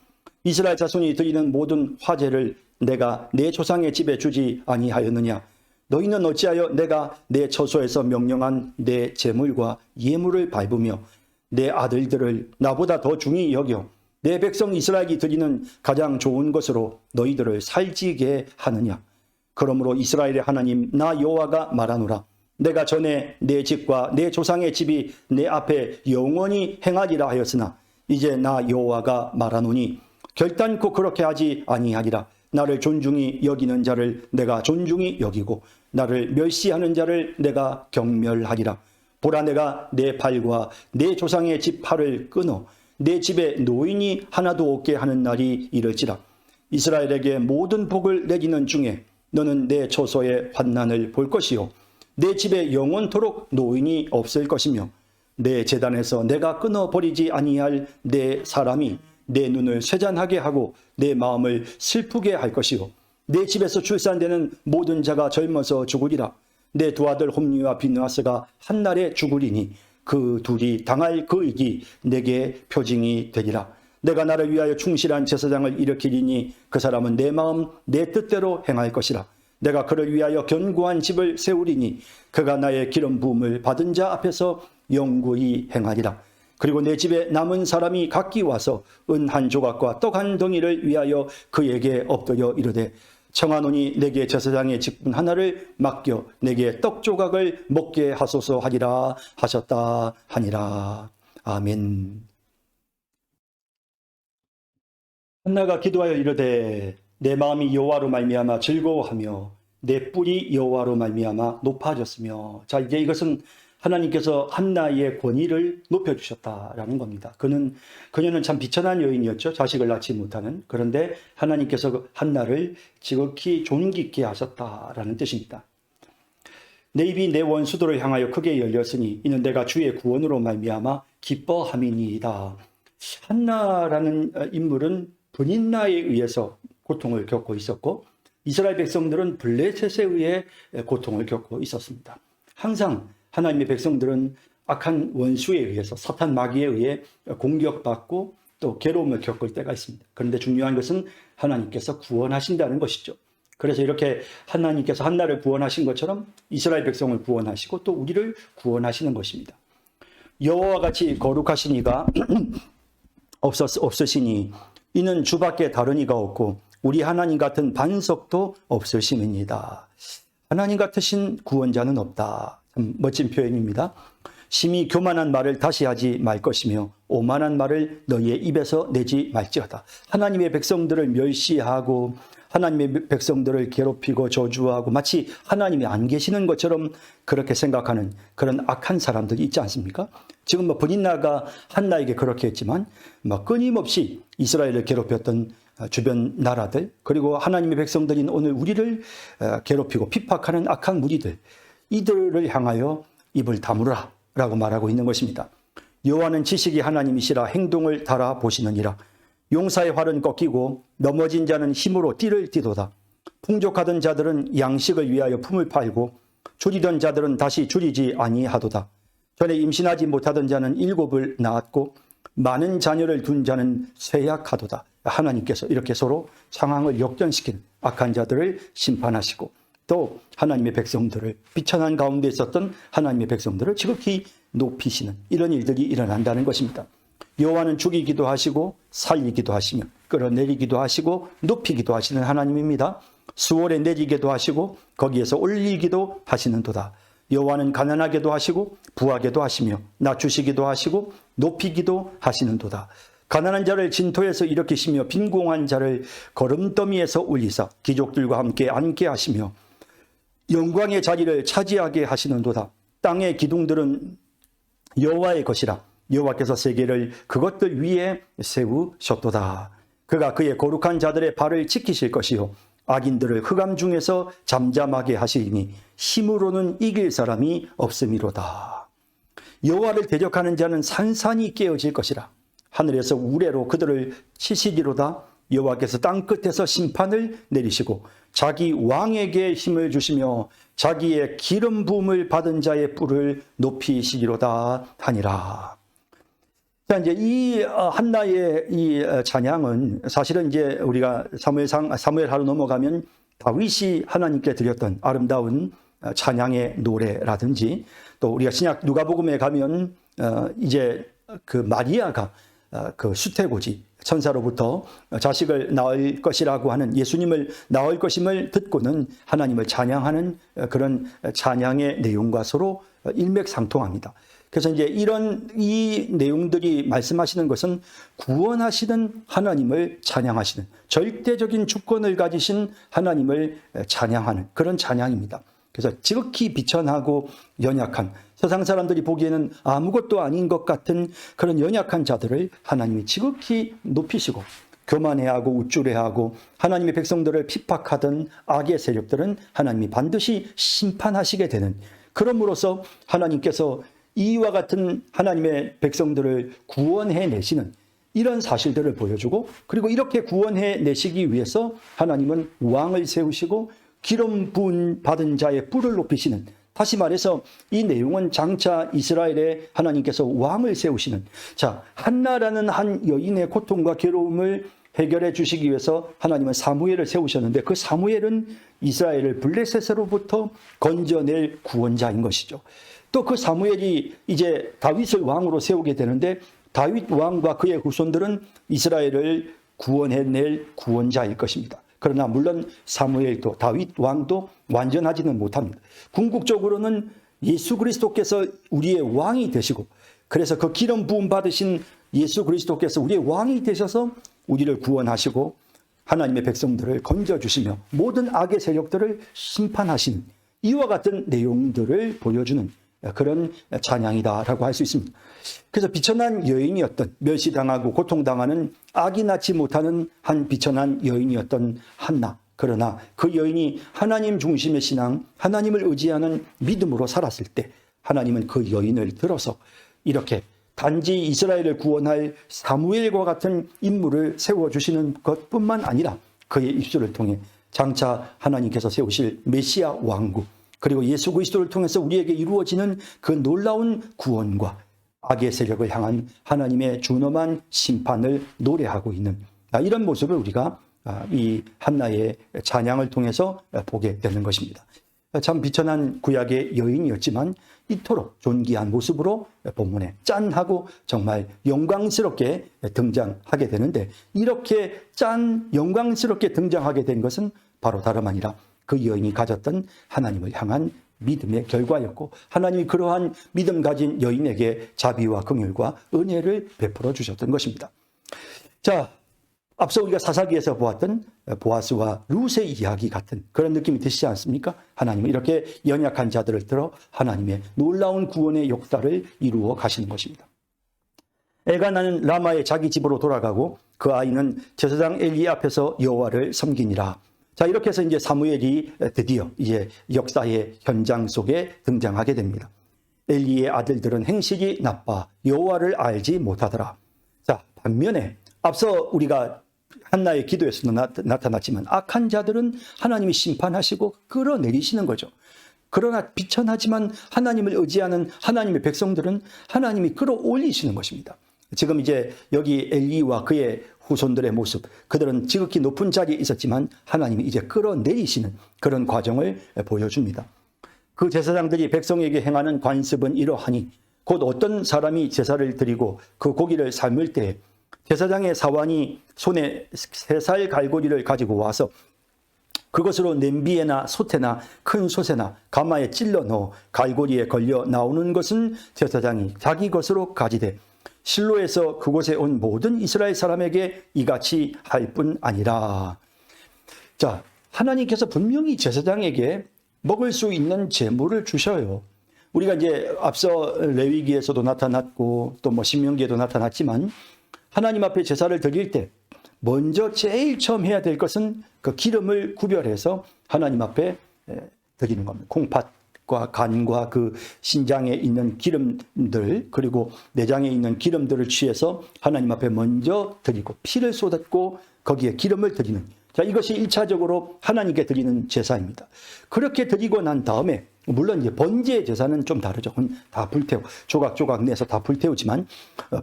이스라엘 자손이 드리는 모든 화제를 내가 내 조상의 집에 주지 아니하였느냐. 너희는 어찌하여 내가 내 처소에서 명령한 내 제물과 예물을 밟으며 내 아들들을 나보다 더 중히 여겨 내 백성 이스라엘이 드리는 가장 좋은 것으로 너희들을 살찌게 하느냐. 그러므로 이스라엘의 하나님 나 여호와가 말하노라. 내가 전에 내 집과 내 조상의 집이 내 앞에 영원히 행하리라 하였으나 이제 나 여호와가 말하노니 결단코 그렇게 하지 아니하리라. 나를 존중히 여기는 자를 내가 존중히 여기고 나를 멸시하는 자를 내가 경멸하리라. 보라 내가 내 팔과 내 조상의 집 팔을 끊어 내 집에 노인이 하나도 없게 하는 날이 이를지라. 이스라엘에게 모든 복을 내리는 중에 너는 내 처소의 환난을 볼 것이요 내 집에 영원토록 노인이 없을 것이며 내 제단에서 내가 끊어버리지 아니할 내 사람이 내 눈을 쇠잔하게 하고 내 마음을 슬프게 할 것이요 내 집에서 출산되는 모든 자가 젊어서 죽으리라. 내 2 아들 홈리와 비느하스가 한날에 죽으리니 그 둘이 당할 그 일이 내게 표징이 되리라. 내가 나를 위하여 충실한 제사장을 일으키리니 그 사람은 내 마음 내 뜻대로 행할 것이라. 내가 그를 위하여 견고한 집을 세우리니 그가 나의 기름 부음을 받은 자 앞에서 영구히 행하리라. 그리고 내 집에 남은 사람이 각기 와서 은 1 조각과 떡 1 덩이를 위하여 그에게 엎드려 이르되 청하노니 내게 제사장의 직분 하나를 맡겨 내게 떡 조각을 먹게 하소서 하리라 하셨다 하니라. 아멘. 한나가 기도하여 이르되 내 마음이 여호와로 말미암아 즐거워하며 내 뿔이 여호와로 말미암아 높아졌으며. 자, 이제 이것은 하나님께서 한나의 권위를 높여주셨다라는 겁니다. 그녀는 참 비천한 여인이었죠. 자식을 낳지 못하는. 그런데 하나님께서 한나를 지극히 존귀케 하셨다라는 뜻입니다. 내 입이 내 원수들을 향하여 크게 열렸으니 이는 내가 주의 구원으로 말미암아 기뻐함이니이다. 한나라는 인물은 분인나에 의해서 고통을 겪고 있었고 이스라엘 백성들은 블레셋에 의해 고통을 겪고 있었습니다. 항상 하나님의 백성들은 악한 원수에 의해서 사탄 마귀에 의해 공격받고 또 괴로움을 겪을 때가 있습니다. 그런데 중요한 것은 하나님께서 구원하신다는 것이죠. 그래서 이렇게 하나님께서 한나를 구원하신 것처럼 이스라엘 백성을 구원하시고 또 우리를 구원하시는 것입니다. 여호와와 같이 거룩하신 이가 없으시니 이는 주밖에 다른 이가 없고 우리 하나님 같은 반석도 없으심이니이다. 하나님 같으신 구원자는 없다. 참 멋진 표현입니다. 심히 교만한 말을 다시 하지 말 것이며 오만한 말을 너희의 입에서 내지 말지어다. 하나님의 백성들을 멸시하고 하나님의 백성들을 괴롭히고 저주하고 마치 하나님이 안 계시는 것처럼 그렇게 생각하는 그런 악한 사람들이 있지 않습니까? 지금 분인나가 한나에게 그렇게 했지만 끊임없이 이스라엘을 괴롭혔던 주변 나라들 그리고 하나님의 백성들인 오늘 우리를 괴롭히고 핍박하는 악한 무리들 이들을 향하여 입을 다물으라 라고 말하고 있는 것입니다. 여호와는 지식이 하나님이시라 행동을 달아보시느니라. 용사의 활은 꺾이고 넘어진 자는 힘으로 띠를 띠도다. 풍족하던 자들은 양식을 위하여 품을 팔고 줄이던 자들은 다시 줄이지 아니하도다. 전에 임신하지 못하던 자는 7을 낳았고 많은 자녀를 둔 자는 쇠약하도다. 하나님께서 이렇게 서로 상황을 역전시킨 악한 자들을 심판하시고 또 하나님의 백성들을 비천한 가운데 있었던 하나님의 백성들을 지극히 높이시는 이런 일들이 일어난다는 것입니다. 여호와는 죽이기도 하시고 살리기도 하시며 끌어내리기도 하시고 높이기도 하시는 하나님입니다. 수월에 내리기도 하시고 거기에서 올리기도 하시는도다. 여호와는 가난하게도 하시고 부하게도 하시며 낮추시기도 하시고 높이기도 하시는도다. 가난한 자를 진토에서 일으키시며 빈궁한 자를 거름더미에서 올리사 귀족들과 함께 앉게 하시며 영광의 자리를 차지하게 하시는도다. 땅의 기둥들은 여호와의 것이라. 여호와께서 세계를 그것들 위에 세우셨도다. 그가 그의 거룩한 자들의 발을 지키실 것이요 악인들을 흑암 중에서 잠잠하게 하시니 힘으로는 이길 사람이 없음이로다. 여호와를 대적하는 자는 산산이 깨어질 것이라. 하늘에서 우레로 그들을 치시리로다. 여호와께서 땅 끝에서 심판을 내리시고 자기 왕에게 힘을 주시며 자기의 기름 부음을 받은 자의 뿔을 높이시리로다 하니라. 자, 이제 이 한나의 이 찬양은 사실은 이제 우리가 사무엘하로 넘어가면 다윗이 하나님께 드렸던 아름다운 찬양의 노래라든지 또 우리가 신약 누가복음에 가면 이제 그 마리아가 그 수태고지 천사로부터 자식을 낳을 것이라고 하는 예수님을 낳을 것임을 듣고는 하나님을 찬양하는 그런 찬양의 내용과 서로 일맥상통합니다. 그래서 이제 이 내용들이 말씀하시는 것은 구원하시는 하나님을 찬양하시는 절대적인 주권을 가지신 하나님을 찬양하는 그런 찬양입니다. 그래서 지극히 비천하고 연약한 세상 사람들이 보기에는 아무것도 아닌 것 같은 그런 연약한 자들을 하나님이 지극히 높이시고 교만해하고 우쭐해하고 하나님의 백성들을 핍박하던 악의 세력들은 하나님이 반드시 심판하시게 되는 그럼으로써 하나님께서 이와 같은 하나님의 백성들을 구원해내시는 이런 사실들을 보여주고 그리고 이렇게 구원해내시기 위해서 하나님은 왕을 세우시고 기름 부은 받은 자의 뿔을 높이시는 다시 말해서 이 내용은 장차 이스라엘에 하나님께서 왕을 세우시는 자 한나라는 한 여인의 고통과 괴로움을 해결해 주시기 위해서 하나님은 사무엘을 세우셨는데 그 사무엘은 이스라엘을 블레셋으로부터 건져낼 구원자인 것이죠. 또 그 사무엘이 이제 다윗을 왕으로 세우게 되는데 다윗 왕과 그의 후손들은 이스라엘을 구원해낼 구원자일 것입니다. 그러나 물론 사무엘도 다윗 왕도 완전하지는 못합니다. 궁극적으로는 예수 그리스도께서 우리의 왕이 되시고 그래서 그 기름 부음 받으신 예수 그리스도께서 우리의 왕이 되셔서 우리를 구원하시고 하나님의 백성들을 건져주시며 모든 악의 세력들을 심판하시는 이와 같은 내용들을 보여주는 그런 찬양이다라고 할 수 있습니다. 그래서 비천한 여인이었던 멸시당하고 고통당하는 악이 낳지 못하는 한 비천한 여인이었던 한나. 그러나 그 여인이 하나님 중심의 신앙, 하나님을 의지하는 믿음으로 살았을 때 하나님은 그 여인을 들어서 이렇게 단지 이스라엘을 구원할 사무엘과 같은 인물을 세워주시는 것뿐만 아니라 그의 입술을 통해 장차 하나님께서 세우실 메시아 왕국, 그리고 예수 그리스도를 통해서 우리에게 이루어지는 그 놀라운 구원과 악의 세력을 향한 하나님의 준엄한 심판을 노래하고 있는 이런 모습을 우리가 이 한나의 찬양을 통해서 보게 되는 것입니다. 참 비천한 구약의 여인이었지만 이토록 존귀한 모습으로 본문에 짠하고 정말 영광스럽게 등장하게 되는데, 이렇게 영광스럽게 등장하게 된 것은 바로 다름 아니라 그 여인이 가졌던 하나님을 향한 믿음의 결과였고, 하나님이 그러한 믿음 가진 여인에게 자비와 긍휼과 은혜를 베풀어 주셨던 것입니다. 자, 앞서 우리가 사사기에서 보았던 보아스와 룻의 이야기 같은 그런 느낌이 드시지 않습니까? 하나님은 이렇게 연약한 자들을 들어 하나님의 놀라운 구원의 역사를 이루어 가시는 것입니다. 엘가나는 라마의 자기 집으로 돌아가고 그 아이는 제사장 엘리 앞에서 여호와를 섬기니라. 자, 이렇게 해서 이제 사무엘이 드디어 이제 역사의 현장 속에 등장하게 됩니다. 엘리의 아들들은 행실이 나빠 여호와를 알지 못하더라. 자, 반면에 앞서 우리가 한나의 기도에서도 나타났지만 악한 자들은 하나님이 심판하시고 끌어내리시는 거죠. 그러나 비천하지만 하나님을 의지하는 하나님의 백성들은 하나님이 끌어올리시는 것입니다. 지금 이제 여기 엘리와 그의 후손들의 모습, 그들은 지극히 높은 자리에 있었지만 하나님이 이제 끌어내리시는 그런 과정을 보여줍니다. 그 제사장들이 백성에게 행하는 관습은 이러하니 곧 어떤 사람이 제사를 드리고 그 고기를 삶을 때 제사장의 사환이 손에 3살 갈고리를 가지고 와서 그것으로 냄비에나 솥에나 큰 솥에나 가마에 찔러 넣어 갈고리에 걸려 나오는 것은 제사장이 자기 것으로 가지되 실로에서 그곳에 온 모든 이스라엘 사람에게 이같이 할 뿐 아니라. 자, 하나님께서 분명히 제사장에게 먹을 수 있는 제물을 주셔요. 우리가 이제 앞서 레위기에서도 나타났고 또 신명기에도 나타났지만 하나님 앞에 제사를 드릴 때 먼저 제일 처음 해야 될 것은 그 기름을 구별해서 하나님 앞에 드리는 겁니다. 콩팥과 간과 그 신장에 있는 기름들, 그리고 내장에 있는 기름들을 취해서 하나님 앞에 먼저 드리고 피를 쏟았고 거기에 기름을 드리는, 자, 이것이 1차적으로 하나님께 드리는 제사입니다. 그렇게 드리고 난 다음에 물론 이제 번제 제사는 좀 다르죠. 다 불태워 조각조각 내서 다 불태우지만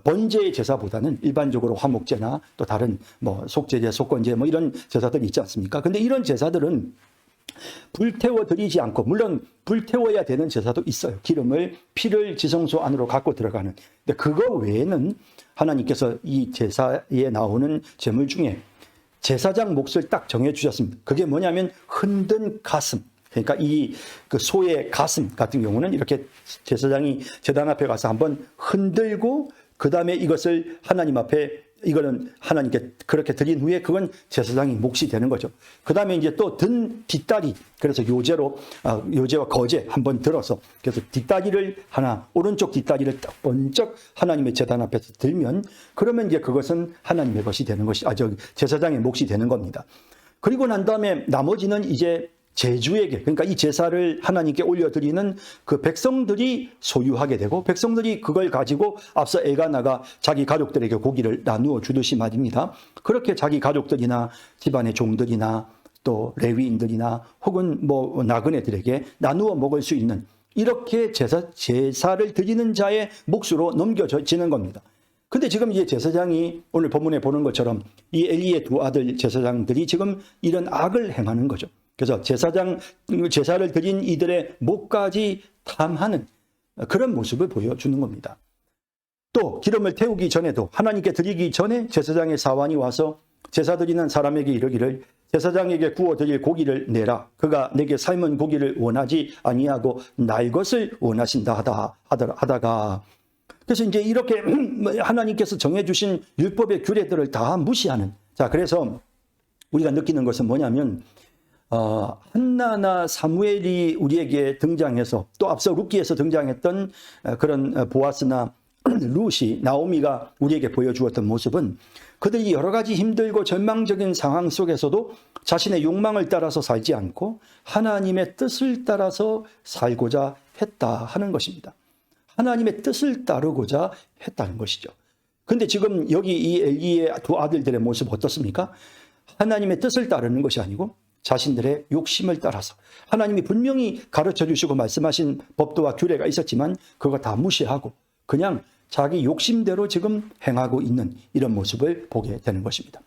번제의 제사보다는 일반적으로 화목제나 또 다른 속제제, 속건제 이런 제사들이 있지 않습니까? 근데 이런 제사들은 불태워 드리지 않고, 물론 불태워야 되는 제사도 있어요. 피를 지성소 안으로 갖고 들어가는. 근데 그거 외에는 하나님께서 이 제사에 나오는 제물 중에 제사장 몫을 딱 정해 주셨습니다. 그게 뭐냐면 흔든 가슴. 그러니까 그 소의 가슴 같은 경우는 이렇게 제사장이 제단 앞에 가서 한번 흔들고 그 다음에 이것을 하나님 앞에, 이거는 하나님께 그렇게 드린 후에 그건 제사장이 몫이 되는 거죠. 그 다음에 이제 또 든 뒷다리, 그래서 요제와 거제 한번 들어서 그래서 뒷다리를 오른쪽 뒷다리를 딱 번쩍 하나님의 제단 앞에서 들면 그러면 이제 그것은 하나님의 것이 되는 것이, 제사장의 몫이 되는 겁니다. 그리고 난 다음에 나머지는 이제 제주에게, 그러니까 이 제사를 하나님께 올려드리는 그 백성들이 소유하게 되고, 백성들이 그걸 가지고 앞서 엘가나가 자기 가족들에게 고기를 나누어 주듯이 말입니다. 그렇게 자기 가족들이나 집안의 종들이나 또 레위인들이나 혹은 나그네들에게 나누어 먹을 수 있는, 이렇게 제사를 드리는 자의 몫으로 넘겨지는 겁니다. 근데 지금 이제 제사장이 오늘 본문에 보는 것처럼 이 엘리의 두 아들 제사장들이 지금 이런 악을 행하는 거죠. 그래서 제사를 드린 이들의 목까지 탐하는 그런 모습을 보여주는 겁니다. 또 기름을 태우기 전에도, 하나님께 드리기 전에 제사장의 사환이 와서 제사 드리는 사람에게 이르기를 제사장에게 구워 드릴 고기를 내라. 그가 내게 삶은 고기를 원하지 아니하고 날 것을 원하신다 하다가, 그래서 이제 이렇게 하나님께서 정해주신 율법의 규례들을 다 무시하는, 자, 그래서 우리가 느끼는 것은 뭐냐면 한나나 사무엘이 우리에게 등장해서, 또 앞서 룻기에서 등장했던 그런 보아스나 룻이, 나오미가 우리에게 보여주었던 모습은 그들이 여러 가지 힘들고 절망적인 상황 속에서도 자신의 욕망을 따라서 살지 않고 하나님의 뜻을 따라서 살고자 했다 하는 것입니다. 하나님의 뜻을 따르고자 했다는 것이죠. 근데 지금 여기 이 엘리의 두 아들들의 모습 어떻습니까? 하나님의 뜻을 따르는 것이 아니고 자신들의 욕심을 따라서, 하나님이 분명히 가르쳐 주시고 말씀하신 법도와 규례가 있었지만 그거 다 무시하고 그냥 자기 욕심대로 지금 행하고 있는 이런 모습을 보게 되는 것입니다.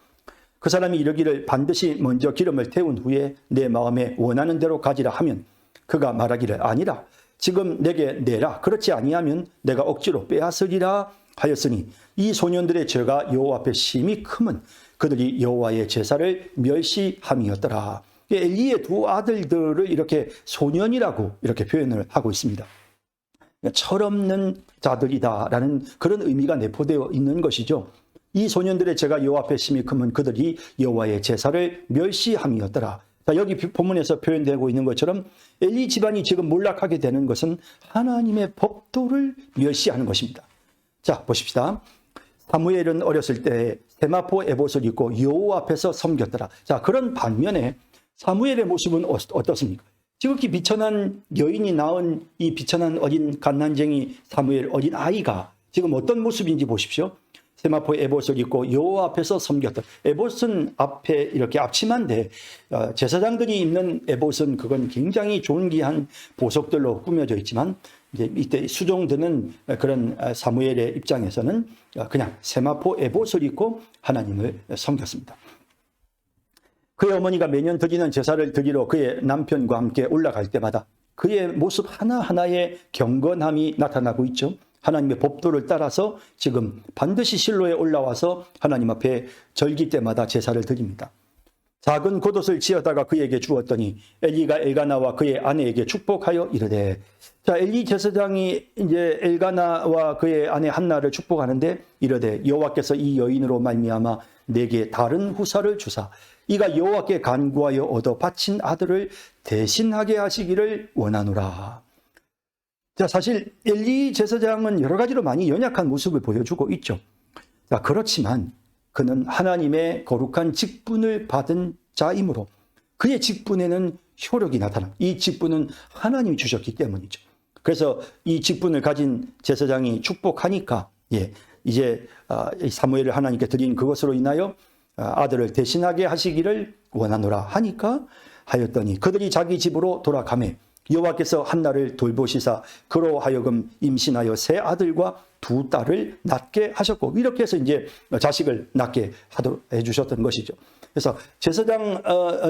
그 사람이 이르기를 반드시 먼저 기름을 태운 후에 내 마음에 원하는 대로 가지라 하면 그가 말하기를 아니라 지금 내게 내라, 그렇지 아니하면 내가 억지로 빼앗으리라 하였으니 이 소년들의 죄가 여호와 앞에 심히 크면 그들이 여호와의 제사를 멸시함이었더라. 엘리의 두 아들들을 이렇게 소년이라고 이렇게 표현을 하고 있습니다. 철없는 자들이다라는 그런 의미가 내포되어 있는 것이죠. 이 소년들의 죄가 여호와 앞에 심히 크면 그들이 여호와의 제사를 멸시함이었더라. 자, 여기 본문에서 표현되고 있는 것처럼 엘리 집안이 지금 몰락하게 되는 것은 하나님의 법도를 멸시하는 것입니다. 자, 보십시다. 사무엘은 어렸을 때 세마포 에봇을 입고 여호와 앞에서 섬겼더라. 자, 그런 반면에 사무엘의 모습은 어떻습니까? 지극히 비천한 여인이 낳은 이 비천한 어린 갓난쟁이 사무엘 어린 아이가 지금 어떤 모습인지 보십시오. 세마포 에봇을 입고 여호와 앞에서 섬겼다. 에봇은 앞에 이렇게 앞치마인데 제사장들이 입는 에봇은 그건 굉장히 존귀한 보석들로 꾸며져 있지만 이제 이때 수종드는 그런 사무엘의 입장에서는 그냥 세마포 에봇을 입고 하나님을 섬겼습니다. 그의 어머니가 매년 드리는 제사를 드리러 그의 남편과 함께 올라갈 때마다 그의 모습 하나하나에 경건함이 나타나고 있죠. 하나님의 법도를 따라서 지금 반드시 실로에 올라와서 하나님 앞에 절기 때마다 제사를 드립니다. 작은 겉옷을 지어다가 그에게 주었더니 엘리가 엘가나와 그의 아내에게 축복하여 이르되, 자, 엘리 제사장이 이제 엘가나와 그의 아내 한나를 축복하는데 이르되 여호와께서 이 여인으로 말미암아 내게 다른 후사를 주사 이가 여호와께 간구하여 얻어 바친 아들을 대신하게 하시기를 원하노라. 자, 사실 엘리 제사장은 여러 가지로 많이 연약한 모습을 보여주고 있죠. 자, 그렇지만 그는 하나님의 거룩한 직분을 받은 자이므로 그의 직분에는 효력이 나타나. 이 직분은 하나님이 주셨기 때문이죠. 그래서 이 직분을 가진 제사장이 축복하니까 이제 사무엘을 하나님께 드린 그것으로 인하여 아들을 대신하게 하시기를 원하노라 하니까 하였더니 그들이 자기 집으로 돌아가매 여호와께서 한나를 돌보시사 그로 하여금 임신하여 세 아들과 두 딸을 낳게 하셨고, 이렇게 해서 이제 자식을 낳게 해 주셨던 것이죠. 그래서 제사장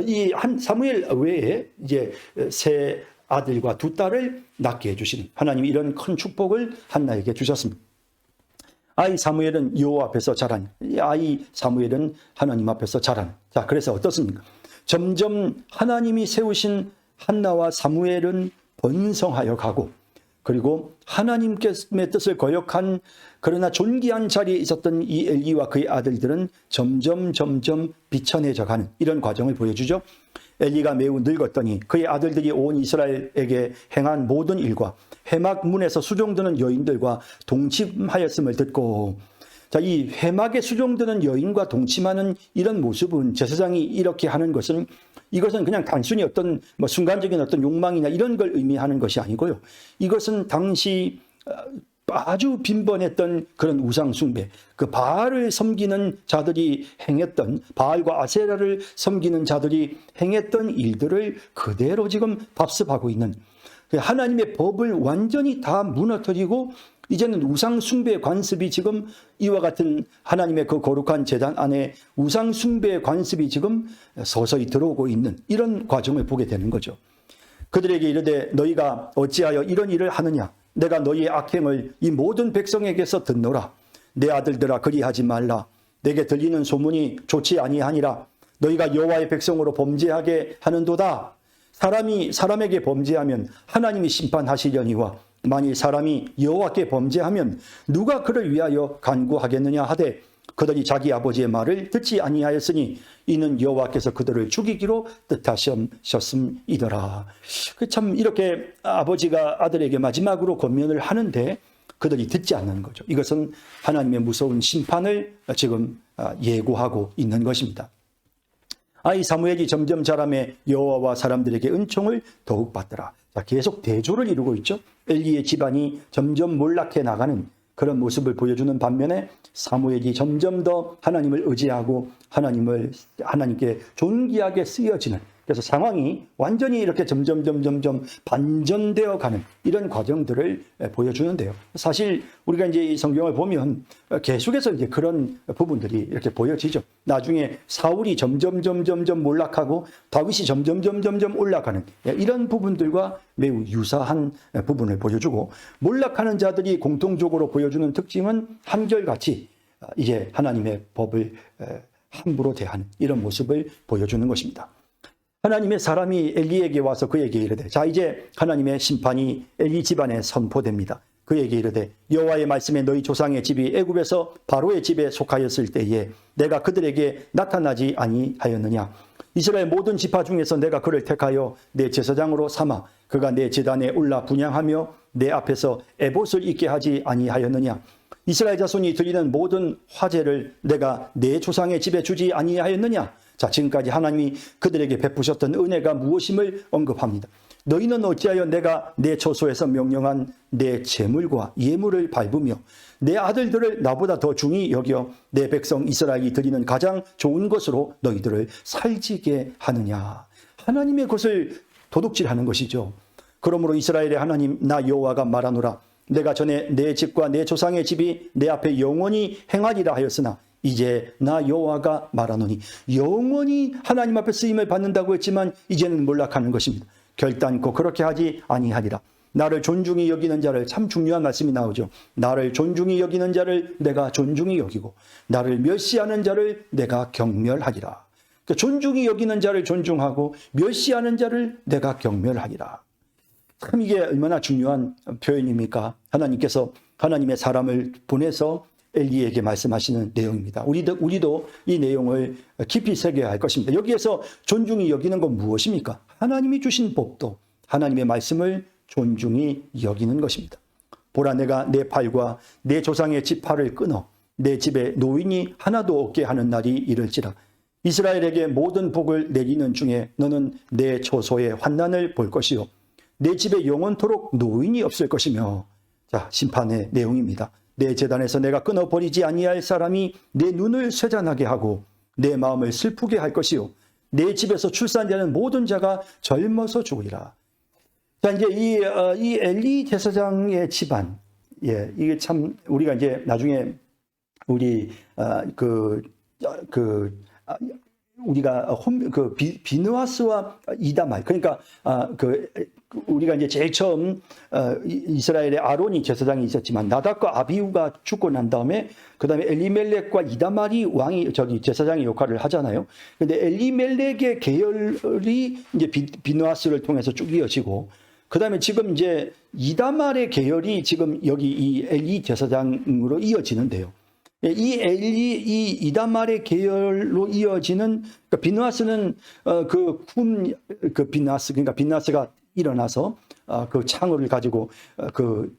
이 한 사무엘 외에 이제 세 아들과 두 딸을 낳게 해 주시는 하나님이 이런 큰 축복을 한나에게 주셨습니다. 아이 사무엘은 여호와 앞에서 자라니, 아이 사무엘은 하나님 앞에서 자라니. 자, 그래서 어떻습니까? 점점 하나님이 세우신 한나와 사무엘은 번성하여 가고, 그리고 하나님의 뜻을 거역한 그러나 존귀한 자리에 있었던 이 엘리와 그의 아들들은 점점 비천해져 가는 이런 과정을 보여주죠. 엘리가 매우 늙었더니 그의 아들들이 온 이스라엘에게 행한 모든 일과 회막 문에서 수종드는 여인들과 동침하였음을 듣고, 자, 이 회막에 수종드는 여인과 동침하는 이런 모습은 제사장이 이렇게 하는 것은 이것은 그냥 단순히 어떤 순간적인 어떤 욕망이나 이런 걸 의미하는 것이 아니고요. 이것은 당시 아주 빈번했던 그런 우상 숭배, 그 바알을 섬기는 자들이 행했던, 바알과 아세라를 섬기는 자들이 행했던 일들을 그대로 지금 답습하고 있는, 하나님의 법을 완전히 다 무너뜨리고 이제는 우상 숭배의 관습이 지금 이와 같은 하나님의 그 거룩한 제단 안에 우상 숭배의 관습이 지금 서서히 들어오고 있는 이런 과정을 보게 되는 거죠. 그들에게 이르되 너희가 어찌하여 이런 일을 하느냐? 내가 너희의 악행을 이 모든 백성에게서 듣노라. 내 아들들아 그리하지 말라. 내게 들리는 소문이 좋지 아니하니라. 너희가 여호와의 백성으로 범죄하게 하는도다. 사람이 사람에게 범죄하면 하나님이 심판하시려니와 만일 사람이 여호와께 범죄하면 누가 그를 위하여 간구하겠느냐 하되 그들이 자기 아버지의 말을 듣지 아니하였으니 이는 여호와께서 그들을 죽이기로 뜻하셨음이더라. 참 이렇게 아버지가 아들에게 마지막으로 권면을 하는데 그들이 듣지 않는 거죠. 이것은 하나님의 무서운 심판을 지금 예고하고 있는 것입니다. 아이 사무엘이 점점 자라매 여호와와 사람들에게 은총을 더욱 받더라. 자, 계속 대조를 이루고 있죠. 엘리의 집안이 점점 몰락해 나가는 그런 모습을 보여주는 반면에 사무엘이 점점 더 하나님을 의지하고 하나님께 존귀하게 쓰여지는, 그래서 상황이 완전히 이렇게 점점 반전되어 가는 이런 과정들을 보여주는데요. 사실 우리가 이제 이 성경을 보면 계속해서 이제 그런 부분들이 이렇게 보여지죠. 나중에 사울이 점점 몰락하고 다윗이 점점 올라가는 이런 부분들과 매우 유사한 부분을 보여주고, 몰락하는 자들이 공통적으로 보여주는 특징은 한결같이 이제 하나님의 법을 함부로 대하는 이런 모습을 보여주는 것입니다. 하나님의 사람이 엘리에게 와서 그에게 이르되, 자, 이제 하나님의 심판이 엘리 집안에 선포됩니다. 그에게 이르되, 여호와의 말씀에 너희 조상의 집이 애굽에서 바로의 집에 속하였을 때에 내가 그들에게 나타나지 아니하였느냐? 이스라엘 모든 지파 중에서 내가 그를 택하여 내 제사장으로 삼아 그가 내 제단에 올라 분향하며 내 앞에서 에봇을 입게 하지 아니하였느냐? 이스라엘 자손이 드리는 모든 화제를 내가 내 조상의 집에 주지 아니하였느냐? 자, 지금까지 하나님이 그들에게 베푸셨던 은혜가 무엇임을 언급합니다. 너희는 어찌하여 내가 내 처소에서 명령한 내 재물과 예물을 밟으며 내 아들들을 나보다 더 중히 여겨 내 백성 이스라엘이 드리는 가장 좋은 것으로 너희들을 살지게 하느냐? 하나님의 것을 도둑질하는 것이죠. 그러므로 이스라엘의 하나님 나 여호와가 말하노라. 내가 전에 내 집과 내 조상의 집이 내 앞에 영원히 행하리라 하였으나 이제 나 여호와가 말하노니, 영원히 하나님 앞에 쓰임을 받는다고 했지만 이제는 몰락하는 것입니다. 결단코 그렇게 하지 아니하리라. 나를 존중히 여기는 자를, 참 중요한 말씀이 나오죠. 나를 존중히 여기는 자를 내가 존중히 여기고 나를 멸시하는 자를 내가 경멸하리라. 그러니까 존중히 여기는 자를 존중하고 멸시하는 자를 내가 경멸하리라. 참 이게 얼마나 중요한 표현입니까? 하나님께서 하나님의 사람을 보내서 엘리에게 말씀하시는 내용입니다. 우리도 이 내용을 깊이 새겨야 할 것입니다. 여기에서 존중히 여기는 건 무엇입니까? 하나님이 주신 법도 하나님의 말씀을 존중히 여기는 것입니다. 보라, 내가 내 팔과 내 조상의 집 팔을 끊어 내 집에 노인이 하나도 없게 하는 날이 이를지라. 이스라엘에게 모든 복을 내리는 중에 너는 내 초소의 환난을 볼 것이요 내 집에 영원토록 노인이 없을 것이며. 자, 심판의 내용입니다. 내 제단에서 내가 끊어버리지 아니할 사람이 내 눈을 쇠잔하게 하고 내 마음을 슬프게 할 것이요 내 집에서 출산되는 모든 자가 젊어서 죽으리라. 자, 이제 이 엘리 제사장의 집안, 이게 참 우리가 이제 나중에 우리가 비느하스와 이다말, 그러니까 우리가 이제 제일 처음 이스라엘의 아론이 제사장이 있었지만 나답과 아비후가 죽고 난 다음에 그다음에 엘리멜렉과 이다말이 제사장의 역할을 하잖아요. 그런데 엘리멜렉의 계열이 이제 비느하스를 통해서 쭉 이어지고, 그다음에 지금 이제 이다말의 계열이 지금 여기 이 엘리 제사장으로 이어지는데요. 이 이다말의 계열로 이어지는, 그러니까 비느하스는 그러니까 비느하스가 일어나서 그 창을 가지고 그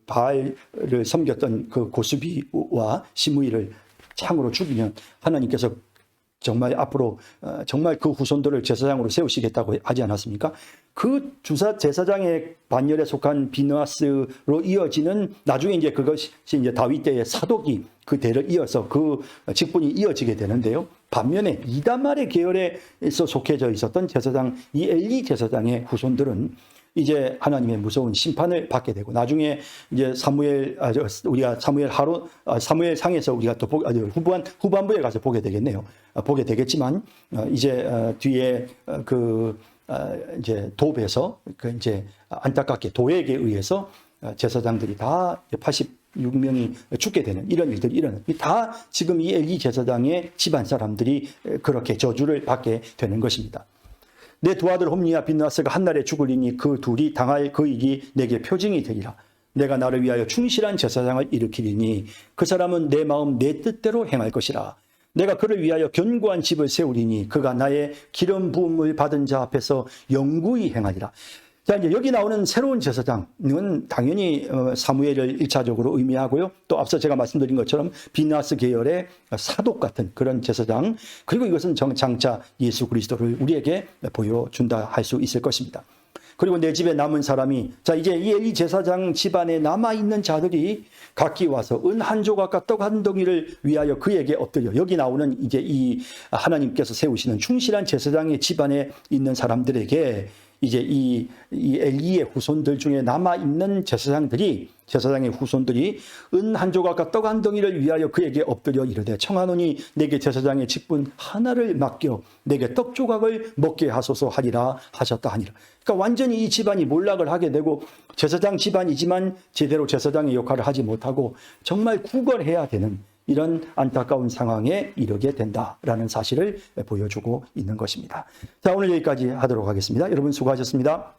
바알을 섬겼던 그 고수비와 시므이를 창으로 죽이면 하나님께서 정말 앞으로 정말 그 후손들을 제사장으로 세우시겠다고 하지 않았습니까? 그 제사장의 반열에 속한 비느하스로 이어지는, 나중에 이제 그것이 이제 다윗 때의 사독이 그 대를 이어서 그 직분이 이어지게 되는데요. 반면에 이다말의 계열에서 속해져 있었던 제사장, 이 엘리 제사장의 후손들은 이제 하나님의 무서운 심판을 받게 되고, 나중에 이제 우리가 사무엘 상에서 우리가 또 후반부에 가서 보게 되겠네요. 보게 되겠지만 이제 뒤에 이제 돕에서 이제 안타깝게 도에게 의해서 제사장들이 다 86명이 죽게 되는 이런 일들이 일어나요. 다 지금 이 엘리 제사장의 집안 사람들이 그렇게 저주를 받게 되는 것입니다. 내 두 아들 홈리와 비느하스가 한날에 죽으리니 그 둘이 당할 그 일이 내게 표징이 되리라. 내가 나를 위하여 충실한 제사장을 일으키리니 그 사람은 내 마음 내 뜻대로 행할 것이라. 내가 그를 위하여 견고한 집을 세우리니 그가 나의 기름 부음을 받은 자 앞에서 영구히 행하리라. 자, 이제 여기 나오는 새로운 제사장은 당연히 사무엘을 1차적으로 의미하고요. 또 앞서 제가 말씀드린 것처럼 비느하스 계열의 사독 같은 그런 제사장, 그리고 이것은 장차 예수 그리스도를 우리에게 보여준다 할 수 있을 것입니다. 그리고 내 집에 남은 사람이, 자, 이제 이 엘리 제사장 집안에 남아있는 자들이 각기 와서 은 한 조각과 떡 한 덩이를 위하여 그에게 엎드려. 여기 나오는 이제 이 하나님께서 세우시는 충실한 제사장의 집안에 있는 사람들에게 이제 이 엘리의 후손들 중에 남아있는 제사장의 후손들이 은 한 조각과 떡 한 덩이를 위하여 그에게 엎드려 이르되 청하노니 내게 제사장의 직분 하나를 맡겨 내게 떡 조각을 먹게 하소서 하리라 하셨다 하니라. 그러니까 완전히 이 집안이 몰락을 하게 되고 제사장 집안이지만 제대로 제사장의 역할을 하지 못하고 정말 구걸해야 되는 이런 안타까운 상황에 이르게 된다라는 사실을 보여주고 있는 것입니다. 자, 오늘 여기까지 하도록 하겠습니다. 여러분 수고하셨습니다.